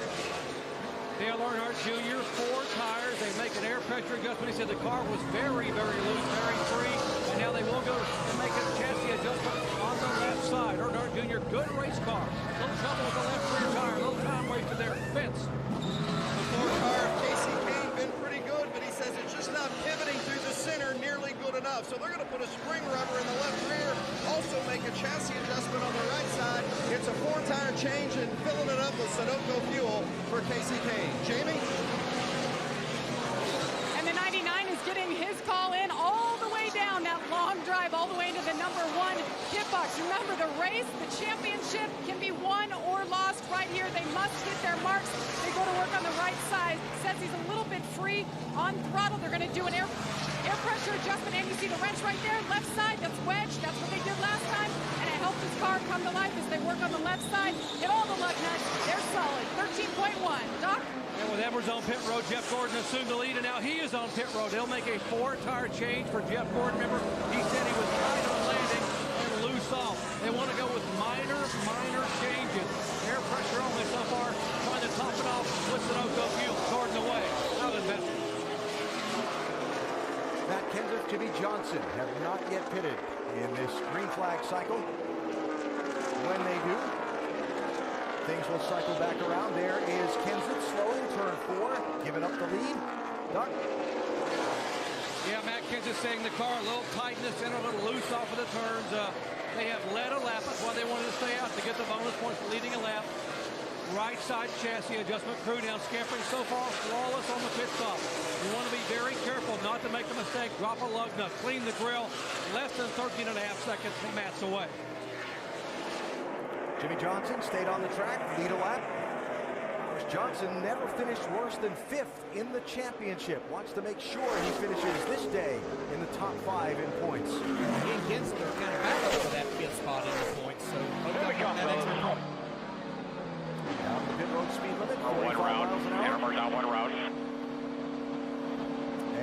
Dale Earnhardt Jr., 4 tires. They make an air pressure adjustment. He said the car was very, very loose, very free. And now they will go and make a chassis adjustment on the left side. Earnhardt Jr., good race car. A little trouble with the left rear tire. A little time wasted there. Vince. The 4 car of Casey Kane been pretty good, but he says it's just not pivoting through the center nearly good enough. So they're going to put a spring rubber in the left rear. Also make a chassis adjustment on the right side. It's a 4-tire change and filling it up with Sunoco fuel for Casey Kane. Jamie? And the 99 is getting his call in all the way down that long drive, all the way into the number 1 pit box. Remember, the race, the championship can be won or lost right here. They must hit their marks. They go to work on the right side. Says he's a little bit free on throttle. They're going to do an air pressure adjustment, and you see the wrench right there, left side. That's wedge. That's what they did last time, and it helped his car come to life as they work on the left side. Hit all the lug nuts. They're solid. 13.1. Doc? And with Edwards on pit road, Jeff Gordon assumed the lead, and now he is on pit road. They'll make a 4-tire change for Jeff Gordon. Remember, he said he was tight on landing and loose off. They want to go with minor changes. Air pressure only so far, trying to top it off with Sunoco fuel. Gordon away. Out of investment. Matt Kenseth, Jimmy Johnson Johnson have not yet pitted in this green flag cycle. When they do, things will cycle back around. There is Kenseth slowing, turn 4, giving up the lead. Doug? Yeah, Matt Kenseth saying the car a little tight in the center, a little loose off of the turns. They have led a lap. That's why they wanted to stay out to get the bonus points for leading a lap. Right side chassis adjustment crew now scampering so far flawless on the pit stop. You want to be very careful not to make a mistake. Drop a lug nut, clean the grill. Less than 13.5 seconds from Matt's away. Jimmy Johnson stayed on the track, lead a lap. Of course, Johnson never finished worse than 5th in the championship. Wants to make sure he finishes this day in the top 5 in points. He and Kenseth are kind of battling for that 5th spot in the points. So Here we go. Down the pit road speed limit, 45 miles an hour. Down one route.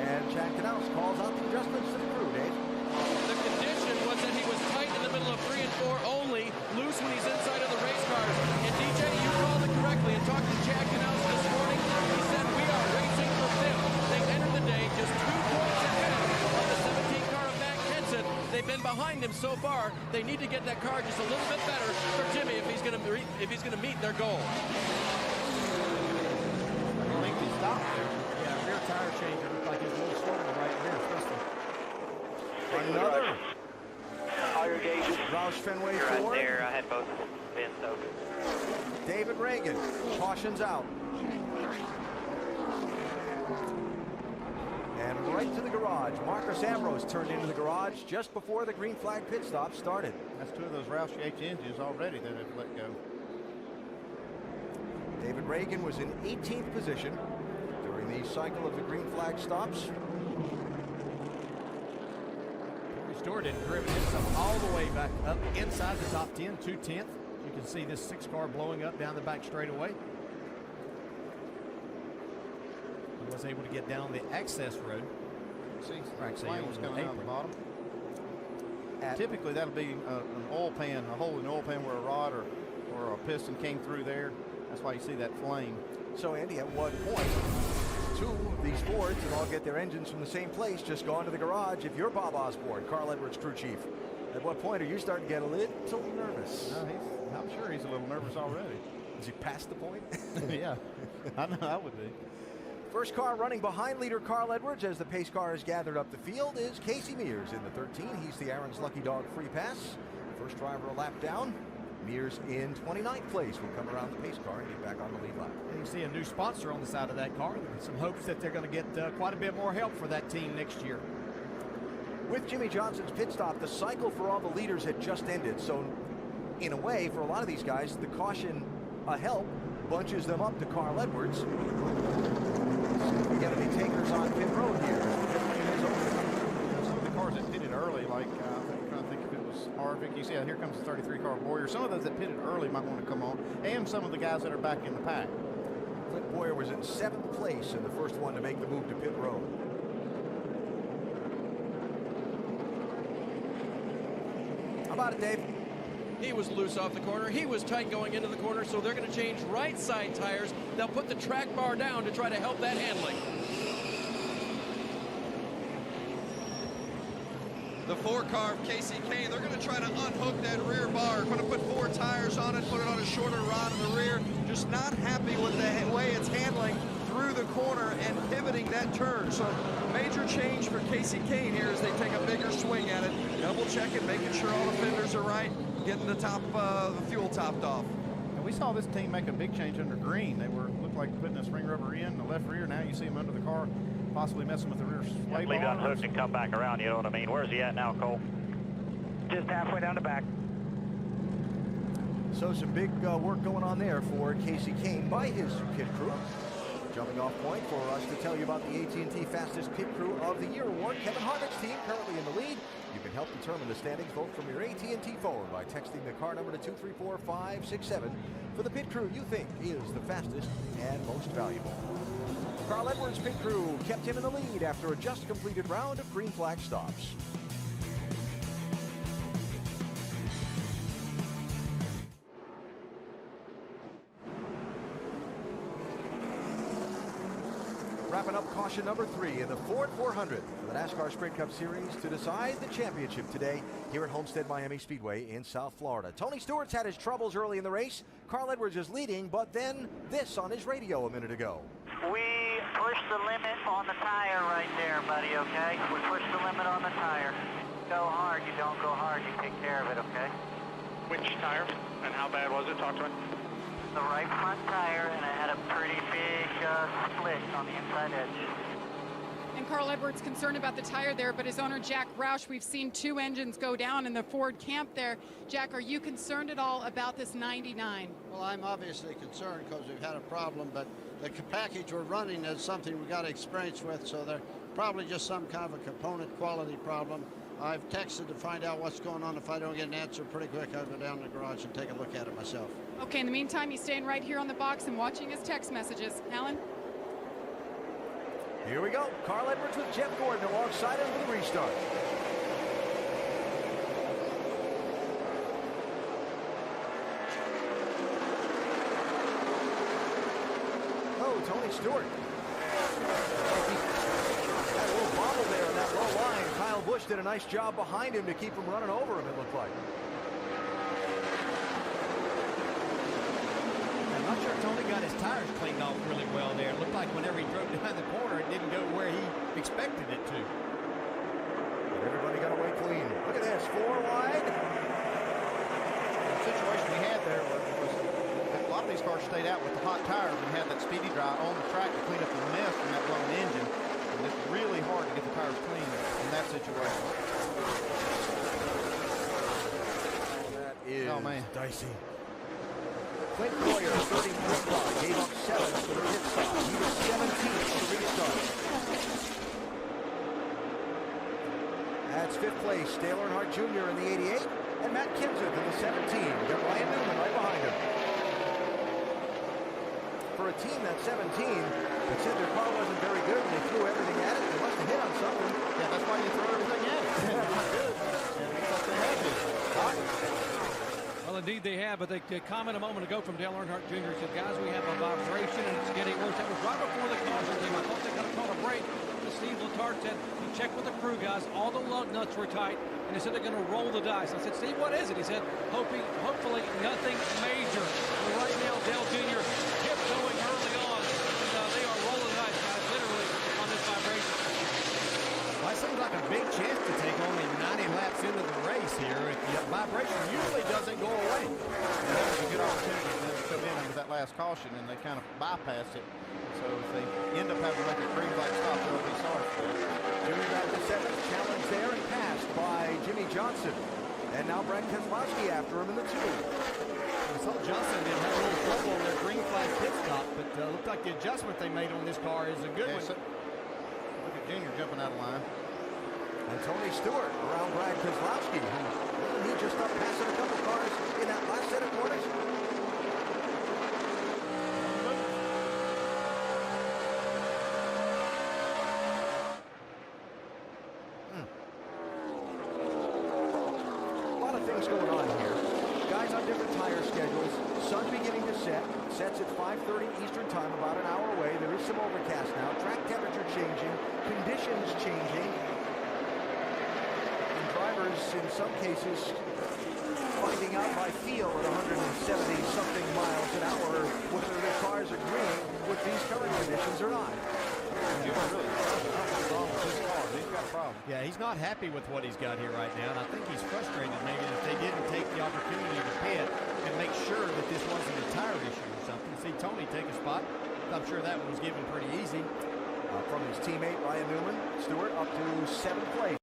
And Jack Knaus calls out the adjustments to the crew, Dave. The condition was that he was tight in the middle of 3 and 4 only, loose when he's inside of the race cars. And DJ, you called it correctly. And talking to Jack Knaus this morning, he said we are racing for 5th. They entered the day just 2 points ahead of the 17 car of Matt Kenseth. They've been behind him so far. They need to get that car just a little bit better for Jimmy if he's going to meet their goal. I think he stopped there. Yeah, rear tire change. It looked like he was a little slow in the right rear, especially. Another. Higher gauges. Roush Fenway You're right Ford. there. I had both bins open. David Reagan, cautions out. And right to the garage. Marcus Ambrose turned into the garage just before the green flag pit stop started. That's 2 of those Roush H engines already that have let go. David Reagan was in 18th position during the cycle of the green flag stops. Stewart had driven himself all the way back up inside the top 10, 2/10. You can see this 6 car blowing up down the back straightaway. He was able to get down the access road. See, Actually, flames coming out the bottom. Typically, that'll be an oil pan, a hole in the oil pan where a rod or a piston came through there. That's why you see that flame. So, Andy, at what point 2 of these Fords that all get their engines from the same place just go into the garage? If you're Bob Osborne, Carl Edwards crew chief, at what point are you starting to get a little nervous? I'm sure he's a little nervous already. Is he past the point? Yeah, I know I would be. First car running behind leader Carl Edwards as the pace car is gathered up the field is Casey Mears in the 13. He's the Aaron's Lucky Dog free pass. First driver a lap down. Mears in 29th place will come around the pace car and get back on the lead lap. And you see a new sponsor on the side of that car. Some hopes that they're going to get quite a bit more help for that team next year. With Jimmy Johnson's pit stop, the cycle for all the leaders had just ended. So, in a way, for a lot of these guys, the caution a help bunches them up to Carl Edwards. We got any takers on pit road here. Some of the cars that pitted early, like I'm trying to think if it was Harvick. You see, here comes the 33 car Boyer. Some of those that pitted early might want to come on, and some of the guys that are back in the pack. Clint Boyer was in 7th place and the first one to make the move to pit road. How about it, Dave? He was loose off the corner. He was tight going into the corner, so they're going to change right side tires. They'll put the track bar down to try to help that handling. The 4 car of Casey Kane, they're going to try to unhook that rear bar. Going to put 4 tires on it, put it on a shorter rod in the rear. Just not happy with the way it's handling through the corner and pivoting that turn. So major change for Casey Kane here as they take a bigger swing at it. Double checking, making sure all the fenders are right, getting the top, the fuel topped off. And we saw this team make a big change under green. They looked like putting a spring rubber in the left rear. Now you see them under the car, possibly messing with the rear sway Leave it bar. unhooked and come back around, you know what I mean? Where's he at now, Cole? Just halfway down the back. So some big work going on there for Casey Kane by his pit crew. Jumping off point for us to tell you about the AT&T Fastest Pit Crew of the Year award. Kevin Harvick's team currently in the lead. You can help determine the standings. Vote from your AT&T phone by texting the car number to 234567 for the pit crew you think is the fastest and most valuable. Carl Edwards' pit crew kept him in the lead after a just completed round of green flag stops. wrapping up caution number 3 in the Ford 400 for the NASCAR Sprint Cup Series to decide the championship today here at Homestead Miami Speedway in South Florida. Tony Stewart's had his troubles early in the race. Carl Edwards is leading, but then this on his radio a minute ago. We pushed the limit on the tire right there, buddy, okay? We pushed the limit on the tire. Go hard, you don't go hard, you take care of it, okay? Which tire and how bad was it? Talk to me. The right front tire, and it had a pretty big split on the inside edge. And Carl Edwards concerned about the tire there, but his owner Jack Roush, we've seen 2 engines go down in the Ford camp there. Jack, are you concerned at all about this 99? Well, I'm obviously concerned because we've had a problem, but the package we're running is something we got experience with, so they're probably just some kind of a component quality problem. I've texted to find out what's going on. If I don't get an answer pretty quick, I'll go down to the garage and take a look at it myself. Okay, in the meantime, he's staying right here on the box and watching his text messages. Alan? Here we go. Carl Edwards with Jeff Gordon alongside him for the restart. Oh, Tony Stewart. Had a little bobble there on that low line. Kyle Busch did a nice job behind him to keep him running over him, it looked like. I'm not sure Tony got his tires cleaned off really well there. It looked like whenever he drove down the corner, it didn't go where he expected it to. But everybody got away clean. Look at this, 4 wide. The situation we had there was a lot of these cars stayed out with the hot tires and had that speedy dry on the track to clean up the mess from that blown engine. And it's really hard to get the tires clean in that situation. That is dicey. Clint Boyer, 33rd car, gave up 7th for the pit stop. He was 17th for the restart. That's 5th place, Dale Earnhardt Jr. in the 88, and Matt Kenseth in the 17. We got Ryan Newman right behind him. For a team that's 17, that said their car wasn't very good and they threw everything at it, they must have hit on something. Yeah, that's why you throw everything at it. Not good. And it looks like they had to. Well, indeed they have, but the comment a moment ago from Dale Earnhardt Jr. said, guys, we have a vibration and it's getting worse. That was right before the caution came. I thought they could have called a break. Steve Letarte said he checked with the crew guys. All the lug nuts were tight, and they said they're going to roll the dice. I said, Steve, what is it? He said, hopefully nothing major. But right now, Dale Jr. tiptoeing early on, and they are rolling the dice, guys, literally on this vibration. Well, it seems like a big chance to take only 90 laps into the race here. If the vibration usually doesn't go away. That was a good opportunity for them to come in under that last caution, and they kind of bypassed it. So if they end up having to make a green flag stop, they'll be sorry for it. Jimmy got the 7th, challenge there and passed by Jimmy Johnson. And now Brad Keselowski after him in the 2. I saw Johnson did have a little trouble on their green flag pit stop, but looked like the adjustment they made on this car is a good one. So, look at Junior jumping out of line. And Tony Stewart around Brad Keselowski, who he just up passing a couple cars in that last set of corners. A lot of things going on here. Guys on different tire schedules. Sun beginning to set. Sets at 5:30 Eastern time, about an hour away. There is some overcast now. Track temperature changing. Conditions changing. Drivers, in some cases, finding out by feel at 170-something miles an hour whether their cars are agreeing with these current conditions or not. Yeah, he's not happy with what he's got here right now, and I think he's frustrated maybe that they didn't take the opportunity to pit and make sure that this wasn't a tire issue or something. See Tony take a spot. I'm sure that one was given pretty easy. From his teammate Ryan Newman, Stewart up to 7th place.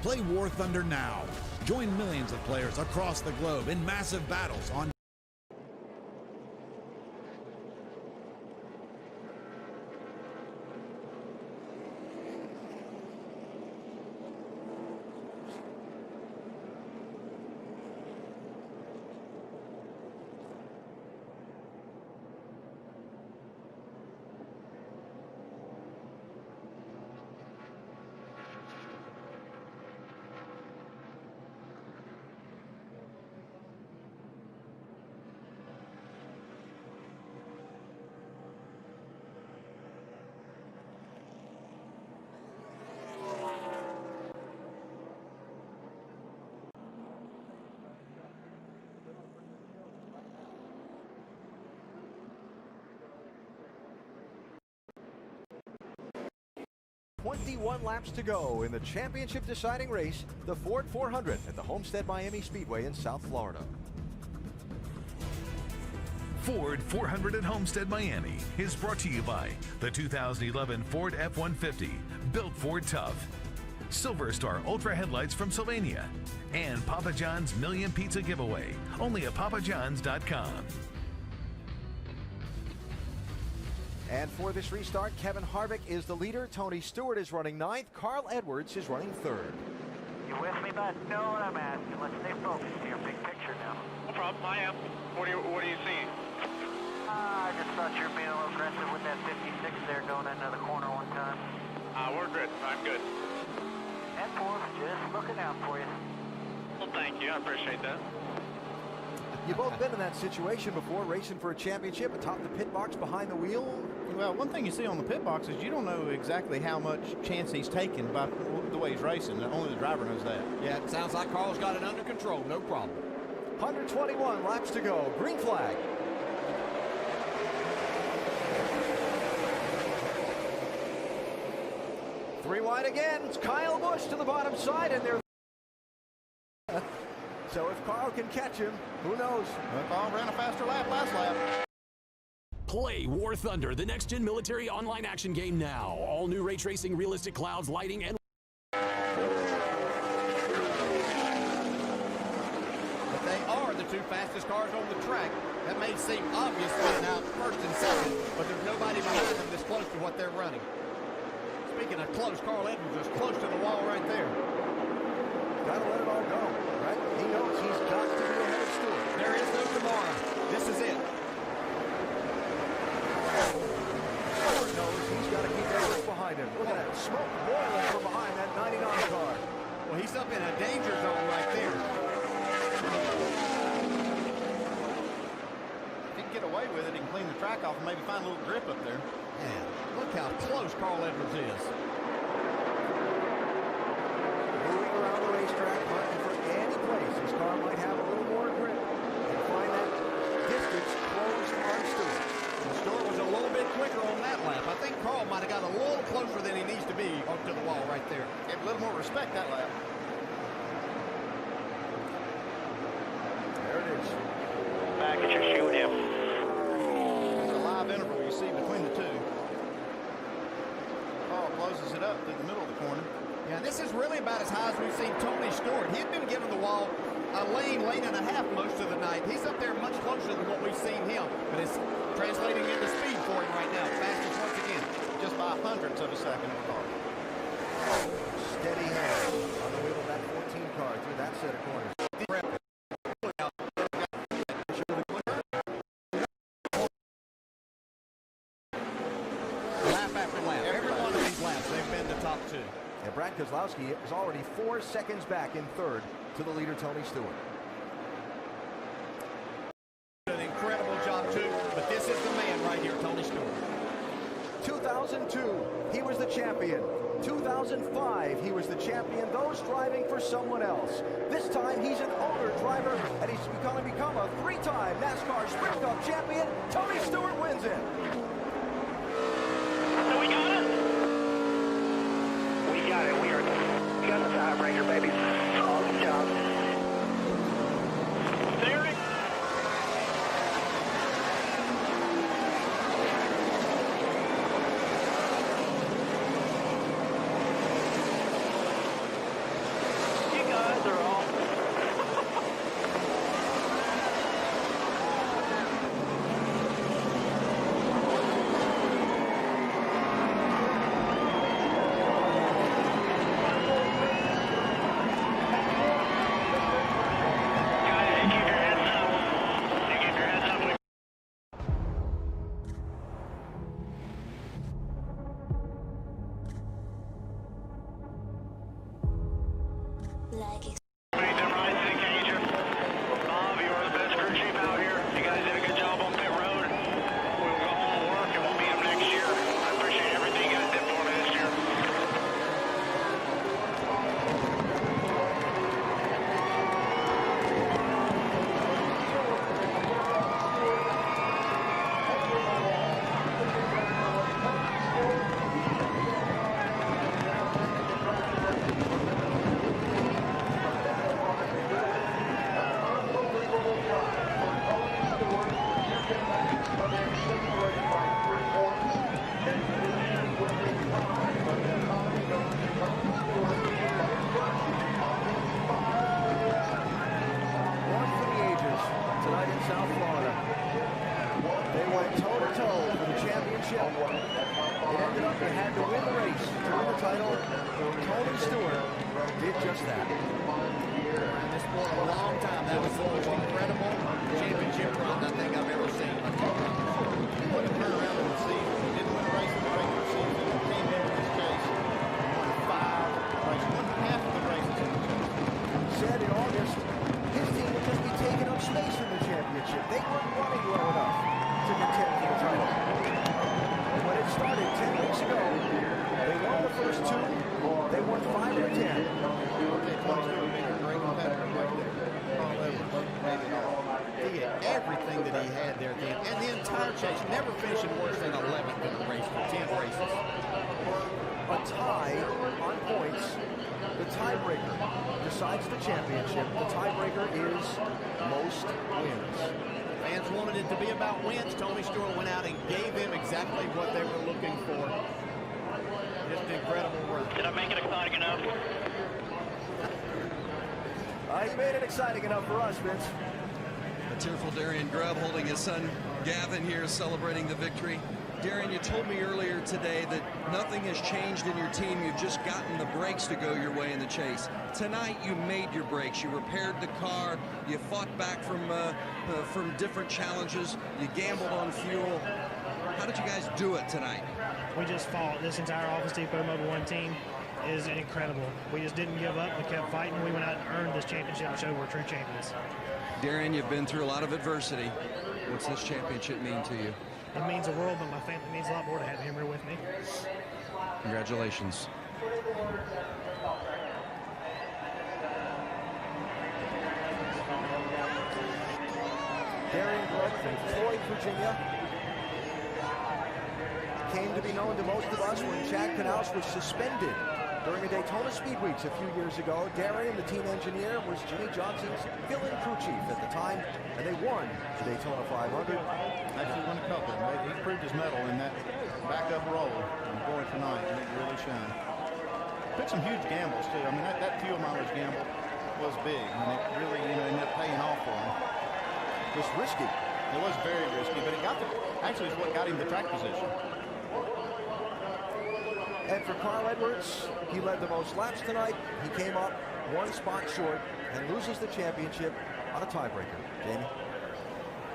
Play War Thunder now. Join millions of players across the globe in massive battles on 21 laps to go in the championship deciding race, the Ford 400 at the Homestead Miami Speedway in South Florida. Ford 400 at Homestead Miami is brought to you by the 2011 Ford F-150, built Ford tough. Silver Star Ultra headlights from Sylvania, and Papa John's Million Pizza Giveaway, only at papajohns.com. And for this restart, Kevin Harvick is the leader. Tony Stewart is running 9th. Carl Edwards is running 3rd. You with me, bud? Know what I'm asking. Let's stay focused here. Big picture now. No problem. I am. What do you see? I just thought you were being a little aggressive with that 56 there going into the corner one time. We're good. I'm good. And four, just looking out for you. Well, thank you. I appreciate that. You've both been in that situation before, racing for a championship atop the pit box behind the wheel. Well, one thing you see on the pit box is you don't know exactly how much chance he's taking by the way he's racing. Only the driver knows that. Yeah, it sounds like Carl's got it under control. No problem. 121 laps to go. Green flag. Three wide again. It's Kyle Busch to the bottom side, and they're so if Carl can catch him, who knows? Well, Carl ran a faster lap last lap. Play War Thunder, the next-gen military online action game now. All new ray tracing, realistic clouds, lighting, and... But they are the two fastest cars on the track. That may seem obvious being out first and second, but there's nobody behind them that's close to what they're running. Speaking of close, Carl Edwards is close to the wall right there. Gotta let it all go, right? He knows he's got to be ahead of Stewart. There is no tomorrow. This is it. Stewart knows he's got to keep Edwards behind him. Look at that smoke boiling from behind that 99 car. Well, he's up in a danger zone right there. If he can get away with it, he can clean the track off and maybe find a little grip up there. Man, look how close Carl Edwards is. Moving around the racetrack, hunting for any place his car might have a little more grip and find that distance close on Stewart. The Stewart was a little bit quicker on that lap. I think Carl might have got a little closer than he needs to be up to the wall right there. Get a little more respect that lap. There it is. Back at your shoot him. It's a live interval you see between the two. Carl closes it up through the middle of the corner. Yeah, this is really about as high as we've seen Tony Stewart. He had been giving the wall a lane and a half most of the night. He's up there much closer than what we've seen him, but it's translating into speed for him right now. Fastest once again. Just by hundredths of a second of the car. Steady hand on the wheel of that 14 car through that set of corners. Lap after lap. Every one of these laps, they've been the top two. And Brad Keselowski is already 4 seconds back in 3rd to the leader, Tony Stewart. An incredible job, too, but this is the man right here, Tony Stewart. 2002, he was the champion. 2005, he was the champion, though striving for someone else. This time, he's an older driver, and he's become a 3-time NASCAR Sprint Cup champion. Tony Stewart wins it. So we got it? We got it. We got the tiebreaker, baby. Awesome job. There it You guys are all... ship. It ended up they had to win the race to win the title. Tony Stewart did just that. In this sport a long time. That was the most incredible championship run I think I've ever seen. What a turnaround in the season. He didn't win a race in the regular season. He came in this chase and won 5 races, won half of the races in the chase. Said in August, his team would just be taking up space in the championship. They weren't running well enough to contend for the title. And when it started 10 weeks ago, they won the first 2. They won 5 or 10. Okay, Tony Stewart being a great competitor right there. Carl Edwards made it all. He had everything that he had there at the end. And the entire chase, never finishing worse than 11th in a race for 10 races. A tie on points. The tiebreaker decides the championship. The tiebreaker is most wins. Fans wanted it to be about wins. Tony Stewart went out and gave them exactly what they were looking for. Just an incredible run. Did I make it exciting enough? You made it exciting enough for us, Vince. A tearful Darian Grubb holding his son Gavin here celebrating the victory. Darian, you told me earlier today that nothing has changed in your team. You've just gotten the brakes to go your way in the chase. Tonight, you made your brakes. You repaired the car. You fought back from different challenges. You gambled on fuel. How did you guys do it tonight? We just fought. This entire Office Depot Mobil 1 team is incredible. We just didn't give up. We kept fighting. We went out and earned this championship and showed we're true champions. Darian, you've been through a lot of adversity. What's this championship mean to you? It means the world, but my family means a lot more to have him here with me. Congratulations. Darian Grubb from Floyd, Virginia. Came to be known to most of us when Chad Knaus was suspended during the Daytona Speed Weeks a few years ago. Darian, the team engineer, was Jimmy Johnson's fill-in crew chief at the time, and they won the Daytona 500. Actually won a couple. He proved his mettle in that backup role. And boy, tonight, he really shined. Took some huge gambles, too. I mean, that fuel mileage gamble was big, and it really, ended up paying off for him. It was risky. It was very risky, but it actually is what got him the track position. And for Carl Edwards, he led the most laps tonight. He came up 1 spot short and loses the championship on a tiebreaker. Jamie?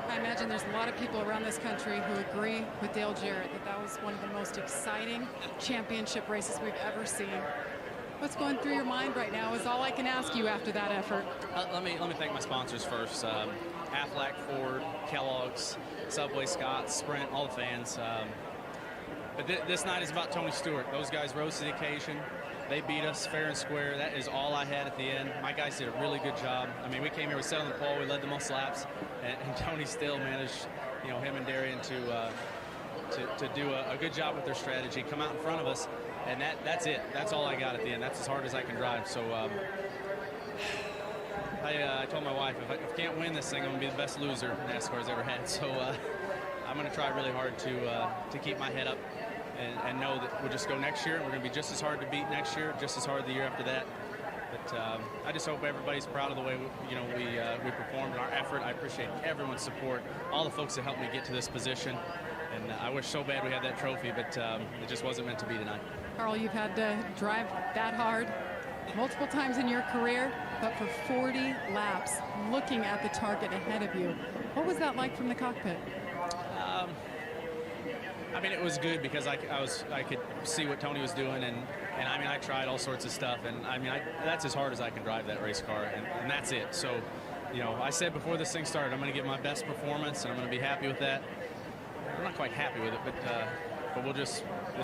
I imagine there's a lot of people around this country who agree with Dale Jarrett that was one of the most exciting championship races we've ever seen. What's going through your mind right now is all I can ask you after that effort. Let me thank my sponsors first. Aflac, Ford, Kellogg's, Subway, Scott, Sprint, all the fans. But this night is about Tony Stewart. Those guys rose to the occasion. They beat us fair and square. That is all I had at the end. My guys did a really good job. I mean, we came here, we sat on the pole, we led the most laps, and Tony still managed, him and Darian to do a good job with their strategy, come out in front of us, and that's it. That's all I got at the end. That's as hard as I can drive. So I told my wife, if I can't win this thing, I'm going to be the best loser NASCAR's ever had. So I'm going to try really hard to keep my head up and know that we'll just go next year. We're going to be just as hard to beat next year, just as hard the year after that. But I just hope everybody's proud of the way we performed and our effort. I appreciate everyone's support, all the folks that helped me get to this position. And I wish so bad we had that trophy, but it just wasn't meant to be tonight. Carl, you've had to drive that hard multiple times in your career, but for 40 laps, looking at the target ahead of you. What was that like from the cockpit? I mean, it was good because I could see what Tony was doing, and I mean, I tried all sorts of stuff, and I mean, that's as hard as I can drive that race car, and that's it. So, I said before this thing started, I'm going to give my best performance, and I'm going to be happy with that. I'm not quite happy with it, but this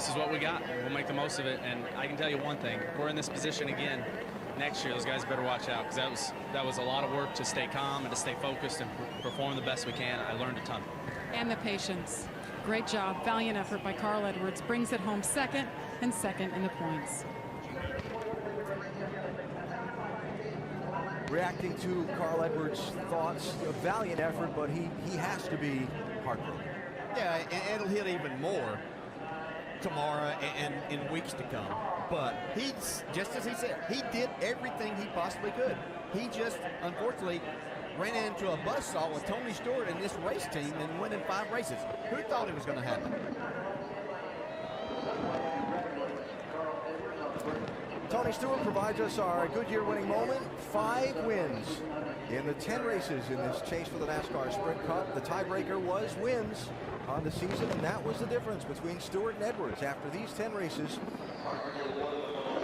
is what we got. We'll make the most of it, and I can tell you one thing: if we're in this position again next year, those guys better watch out, because that was a lot of work to stay calm and to stay focused and perform the best we can. I learned a ton. And the patience. Great job, valiant effort by Carl Edwards, brings it home second in the points. Reacting to Carl Edwards' thoughts, a valiant effort, but he has to be heartbroken. Yeah, and it'll hit even more tomorrow and in weeks to come. But he's, just as he said, he did everything he possibly could. He just, unfortunately, ran into a buzzsaw with Tony Stewart and this race team and winning 5 races. Who thought it was going to happen? Tony Stewart provides us our Goodyear winning moment. 5 wins in the 10 races in this chase for the NASCAR Sprint Cup. The tiebreaker was wins on the season, and that was the difference between Stewart and Edwards after these 10 races.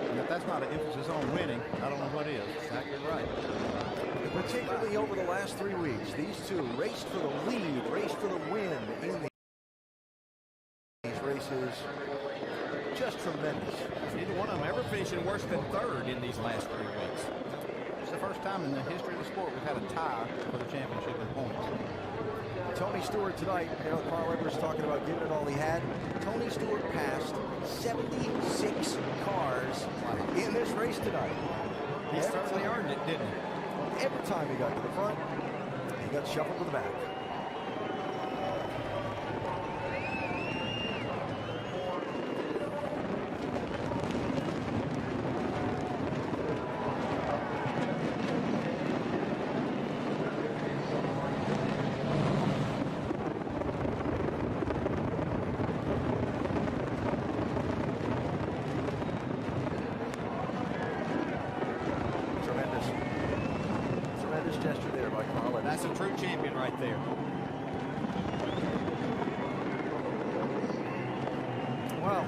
And if that's not an emphasis on winning, I don't know what is. Exactly right. Particularly over the last 3 weeks, these two raced for the lead, raced for the win in these races. Just tremendous. Neither one of them ever finishing worse than third in these last 3 weeks. It's the first time in the history of the sport we've had a tie for the championship in points. Tony Stewart tonight, Carl Edwards talking about giving it all he had. Tony Stewart passed 76 cars in this race tonight. He certainly earned it, didn't he? Every time he got to the front, he got shuffled to the back. Gesture there by Carl. That's a true champion right there. Well,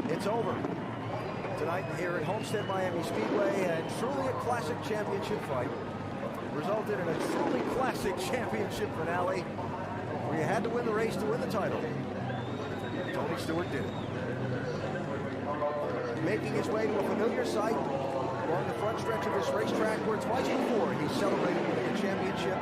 it's over tonight here at Homestead Miami Speedway, and truly a classic championship fight. Resulted in a truly classic championship finale where you had to win the race to win the title. Tony Stewart did it. Making his way to a familiar sight along the front stretch of this racetrack where twice before he celebrated winning a championship